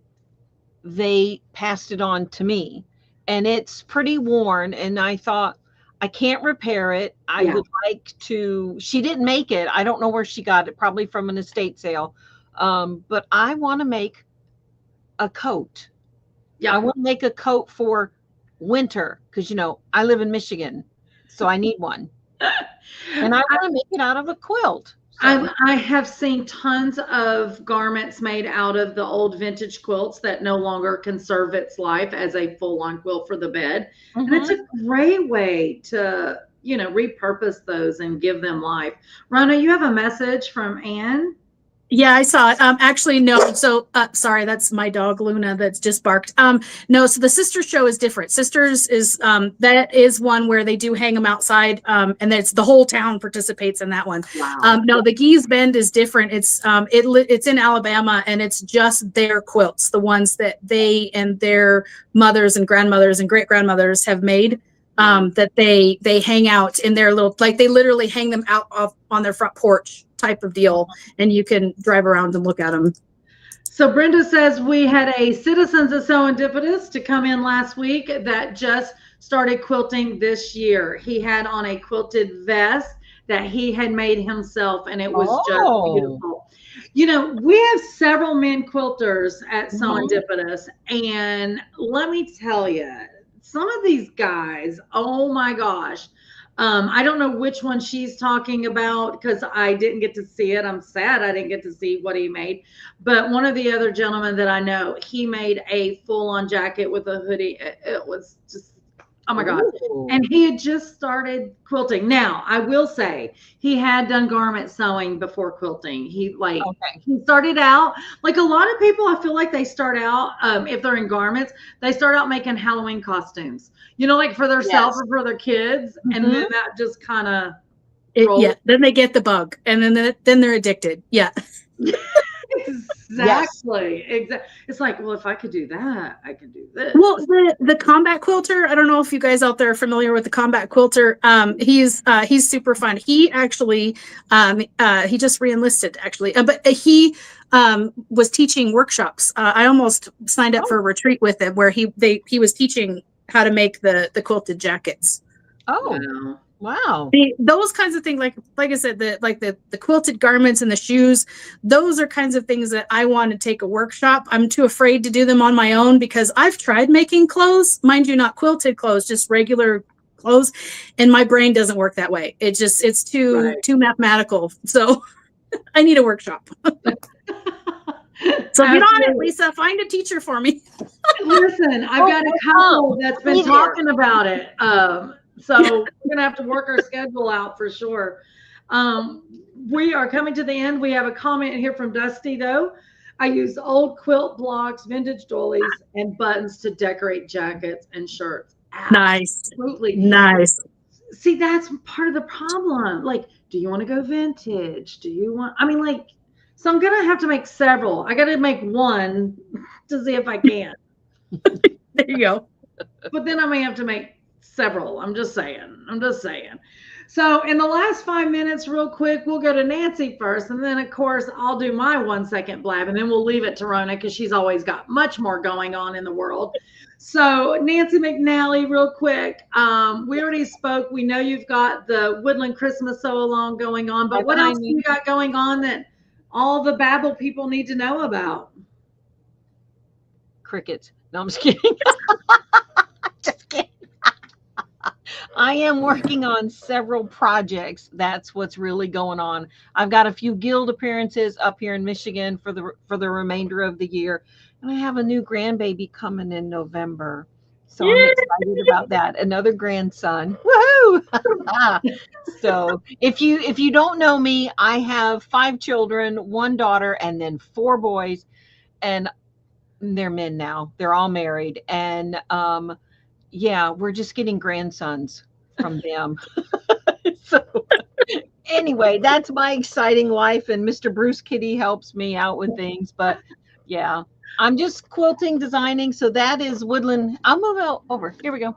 Speaker 3: they passed it on to me. And it's pretty worn. And I thought, I can't repair it. I would like to. She didn't make it. I don't know where she got it. Probably from an estate sale. But I want to make a coat. Yeah, I want to make a coat for winter because I live in Michigan, so I need one. And I want to make it out of a quilt. So.
Speaker 1: I have seen tons of garments made out of the old vintage quilts that no longer can serve its life as a full-on quilt for the bed. And it's a great way to, repurpose those and give them life. Rona, you have a message from Anne?
Speaker 2: Yeah, I saw it. Actually, no. So, sorry, that's my dog Luna that's just barked. No, so the Sisters show is different. Sisters is that is one where they do hang them outside, and it's the whole town participates in that one.
Speaker 1: Wow.
Speaker 2: No, the Geese Bend is different. It's it's in Alabama, and it's just their quilts, the ones that they and their mothers and grandmothers and great grandmothers have made. That they hang out in their little, like they literally hang them out on their front porch type of deal, and you can drive around and look at them.
Speaker 1: So Brenda says we had a Citizens of Serendipitous to come in last week that just started quilting this year. He had on a quilted vest that he had made himself, and it was just beautiful. We have several men quilters at Serendipitous, and let me tell you, some of these guys, oh my gosh. I don't know which one she's talking about because I didn't get to see it. I'm sad I didn't get to see what he made. But one of the other gentlemen that I know, he made a full-on jacket with a hoodie. It was just, oh my God. And he had just started quilting. Now, I will say he had done garment sewing before quilting. He started out, like a lot of people, I feel like they start out, if they're in garments, they start out making Halloween costumes. Like for themselves or for their kids. And then that just kind of
Speaker 2: then they get the bug and then they're addicted. Yeah.
Speaker 1: Exactly. It's like, well, if I could do that, I could do this.
Speaker 2: Well, the combat quilter, I don't know if you guys out there are familiar with the combat quilter. He's super fun. He actually he just re-enlisted actually, but he was teaching workshops. I almost signed up for a retreat with him where he was teaching how to make the quilted jackets.
Speaker 3: Oh, Wow.
Speaker 2: Those kinds of things, like I said, the quilted garments and the shoes, those are kinds of things that I want to take a workshop. I'm too afraid to do them on my own because I've tried making clothes, mind you, not quilted clothes, just regular clothes, and my brain doesn't work that way. It's too mathematical. So I need a workshop. So get on it, Lisa. Find a teacher for me.
Speaker 1: Listen, I've got a couple that's been talking about it. So we're gonna have to work our schedule out for sure. We are coming to the end. We have a comment here from Dusty though. I use old quilt blocks, vintage doilies, and buttons to decorate jackets and shirts. Absolutely.
Speaker 2: Nice.
Speaker 1: See, that's part of the problem. Like, do you want to go vintage? Do you want, I mean, like, so I'm gonna have to make several. I gotta make one to see if I can.
Speaker 2: There you go.
Speaker 1: But then I may have to make several. I'm just saying. So in the last 5 minutes, real quick, we'll go to Nancy first. And then, of course, I'll do my 1 second blab. And then we'll leave it to Rona because she's always got much more going on in the world. So Nancy McNally, real quick. We already spoke. We know you've got the Woodland Christmas Sew-Along going on. But what else do you got going on that all the Babel people need to know about?
Speaker 3: Crickets. No, I'm just kidding. Just kidding. I am working on several projects. That's what's really going on. I've got a few guild appearances up here in Michigan for the remainder of the year, and I have a new grandbaby coming in November. So I'm excited about that. Another grandson. Woohoo! So if you don't know me, I have 5 children, 1 daughter, and then 4 boys, and they're men now. They're all married, and yeah, we're just getting grandsons from them. So anyway, that's my exciting life, and Mr. Bruce Kitty helps me out with things. But yeah, I'm just quilting, designing. So that is Woodland. I'll move over. Here we go.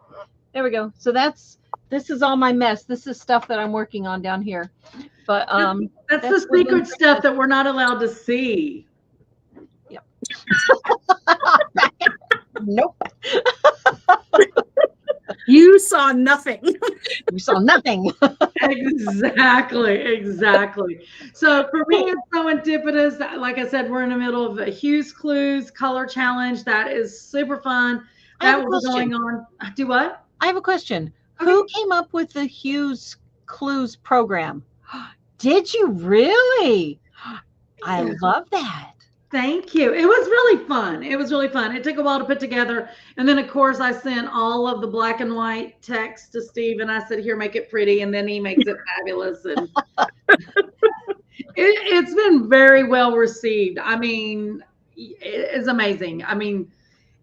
Speaker 3: There we go. So this is all my mess. This is stuff that I'm working on down here. But
Speaker 1: that's the secret stuff that we're not allowed to see.
Speaker 3: Yep. Nope.
Speaker 2: You saw nothing.
Speaker 3: You saw nothing.
Speaker 1: Exactly. So for me, it's serendipitous. Like I said, we're in the middle of the Hughes Clues Color Challenge. That is super fun. That was going on. Do what?
Speaker 3: I have a question. Okay. Who came up with the Hughes Clues program? Did you really? I love that.
Speaker 1: Thank you. It was really fun. It took a while to put together. And then, of course, I sent all of the black and white text to Steve, and I said, here, make it pretty. And then he makes it fabulous. And it's been very well received. I mean, it's amazing. I mean,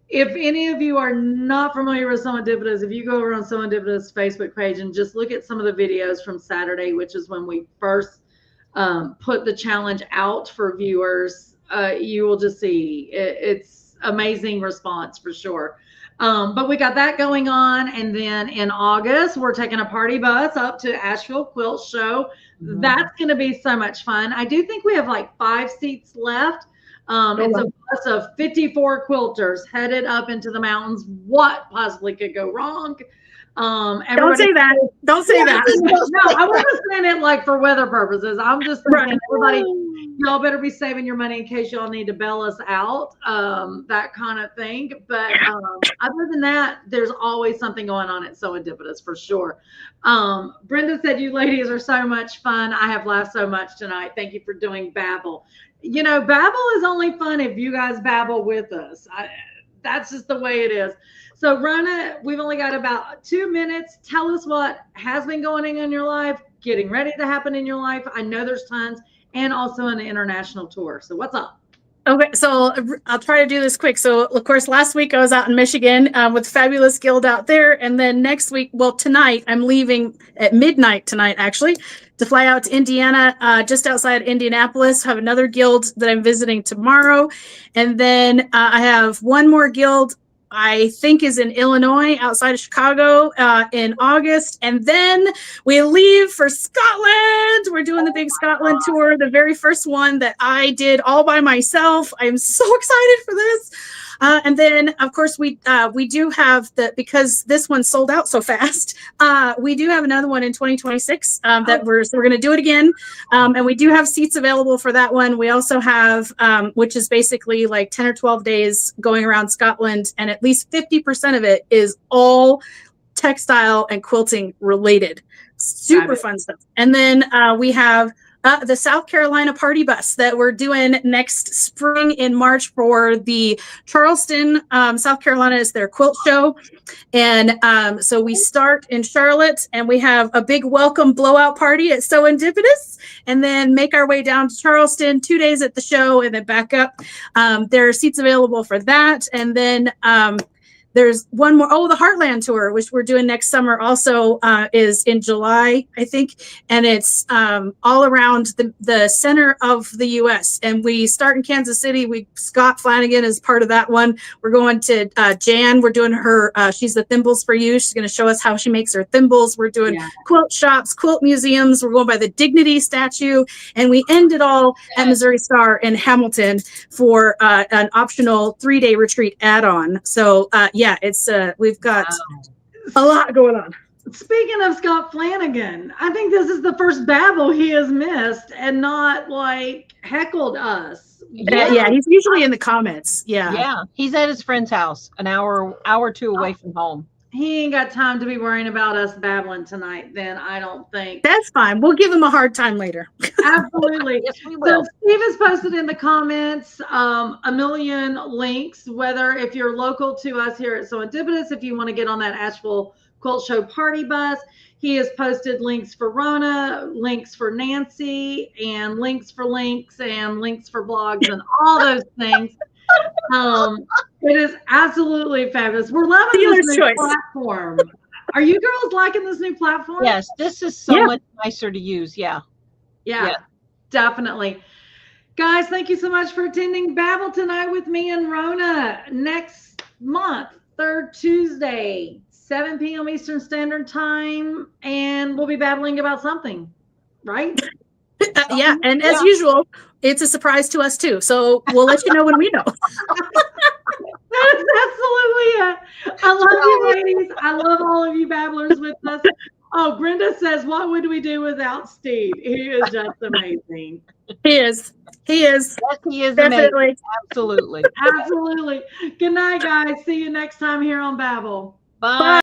Speaker 1: if any of you are not familiar with Serendipitous, if you go over on Serendipitous Facebook page and just look at some of the videos from Saturday, which is when we first put the challenge out for viewers, you will just see it's amazing response for sure. But we got that going on. And then in August, we're taking a party bus up to Asheville Quilt Show. Mm-hmm. That's going to be so much fun. I do think we have like 5 seats left. It's a bus of 54 quilters headed up into the mountains. What possibly could go wrong?
Speaker 2: Don't say that. Don't say that.
Speaker 1: No, I wasn't saying it like for weather purposes. I'm just thinking everybody, y'all better be saving your money in case y'all need to bail us out, that kind of thing. But other than that, there's always something going on at Serendipitous for sure. Brenda said, you ladies are so much fun. I have laughed so much tonight. Thank you for doing Babel. You know, Babel is only fun if you guys babble with us. That's just the way it is. So Rona, we've only got about 2 minutes. Tell us what has been going on in your life, getting ready to happen in your life. I know there's tons, and also an international tour. So what's up?
Speaker 2: Okay, so I'll try to do this quick. So of course, last week I was out in Michigan with Fabulous Guild out there. And then next week, well, tonight, I'm leaving at midnight tonight, actually, to fly out to Indiana, just outside Indianapolis. Have another guild that I'm visiting tomorrow. And then I have one more guild I think is in Illinois, outside of Chicago, in August. And then we leave for Scotland. We're doing the big Scotland tour, the very first one that I did all by myself. I'm so excited for this. And then, of course, we do have because this one sold out so fast. We do have another one in 2026 that we're going to do it again, and we do have seats available for that one. We also have, which is basically like 10 or 12 days going around Scotland, and at least 50% of it is all textile and quilting related. Super fun stuff. And then we have the South Carolina party bus that we're doing next spring in March for the Charleston, South Carolina is their quilt show. And so we start in Charlotte and we have a big welcome blowout party at Serendipitous, and then make our way down to Charleston, 2 days at the show, and then back up. There are seats available for that. And then there's one more. Oh, the Heartland Tour, which we're doing next summer, also is in July, I think. And it's all around the center of the U.S. And we start in Kansas City. Scott Flanagan is part of that one. We're going to Jan. We're doing her, she's the Thimbles for You. She's going to show us how she makes her thimbles. We're doing quilt shops, quilt museums. We're going by the Dignity statue. And we end it all at Missouri Star in Hamilton for an optional 3-day retreat add-on. So, it's we've got a lot going on.
Speaker 1: Speaking of Scott Flanagan, I think this is the first Babel he has missed and not like heckled us.
Speaker 2: Yeah, he's usually in the comments.
Speaker 3: Yeah, he's at his friend's house, an hour or two away from home.
Speaker 1: He ain't got time to be worrying about us babbling tonight, then, I don't think.
Speaker 2: That's fine. We'll give him a hard time later.
Speaker 1: Absolutely.
Speaker 3: Yes, we will.
Speaker 1: So Steve has posted in the comments a million links, whether if you're local to us here at Serendipitous, if you want to get on that Asheville Quilt Show party bus. He has posted links for Rona, links for Nancy, and links for links, and links for blogs, and all those things. It is absolutely fabulous. We're loving this new platform. Are you girls liking this new platform?
Speaker 3: Yes, this is so much nicer to use. Yeah,
Speaker 1: definitely. Guys, thank you so much for attending Babel tonight with me and Rona. Next month, third Tuesday, 7 p.m. Eastern Standard Time, and we'll be babbling about something, right?
Speaker 2: And as usual, it's a surprise to us too. So we'll let you know when we know.
Speaker 1: That is absolutely it. I love you, ladies. I love all of you babblers with us. Oh, Brenda says, what would we do without Steve? He is just amazing.
Speaker 2: He is.
Speaker 3: Yes, he is
Speaker 2: definitely
Speaker 3: amazing. Absolutely.
Speaker 1: Absolutely. Good night, guys. See you next time here on Babel.
Speaker 3: Bye.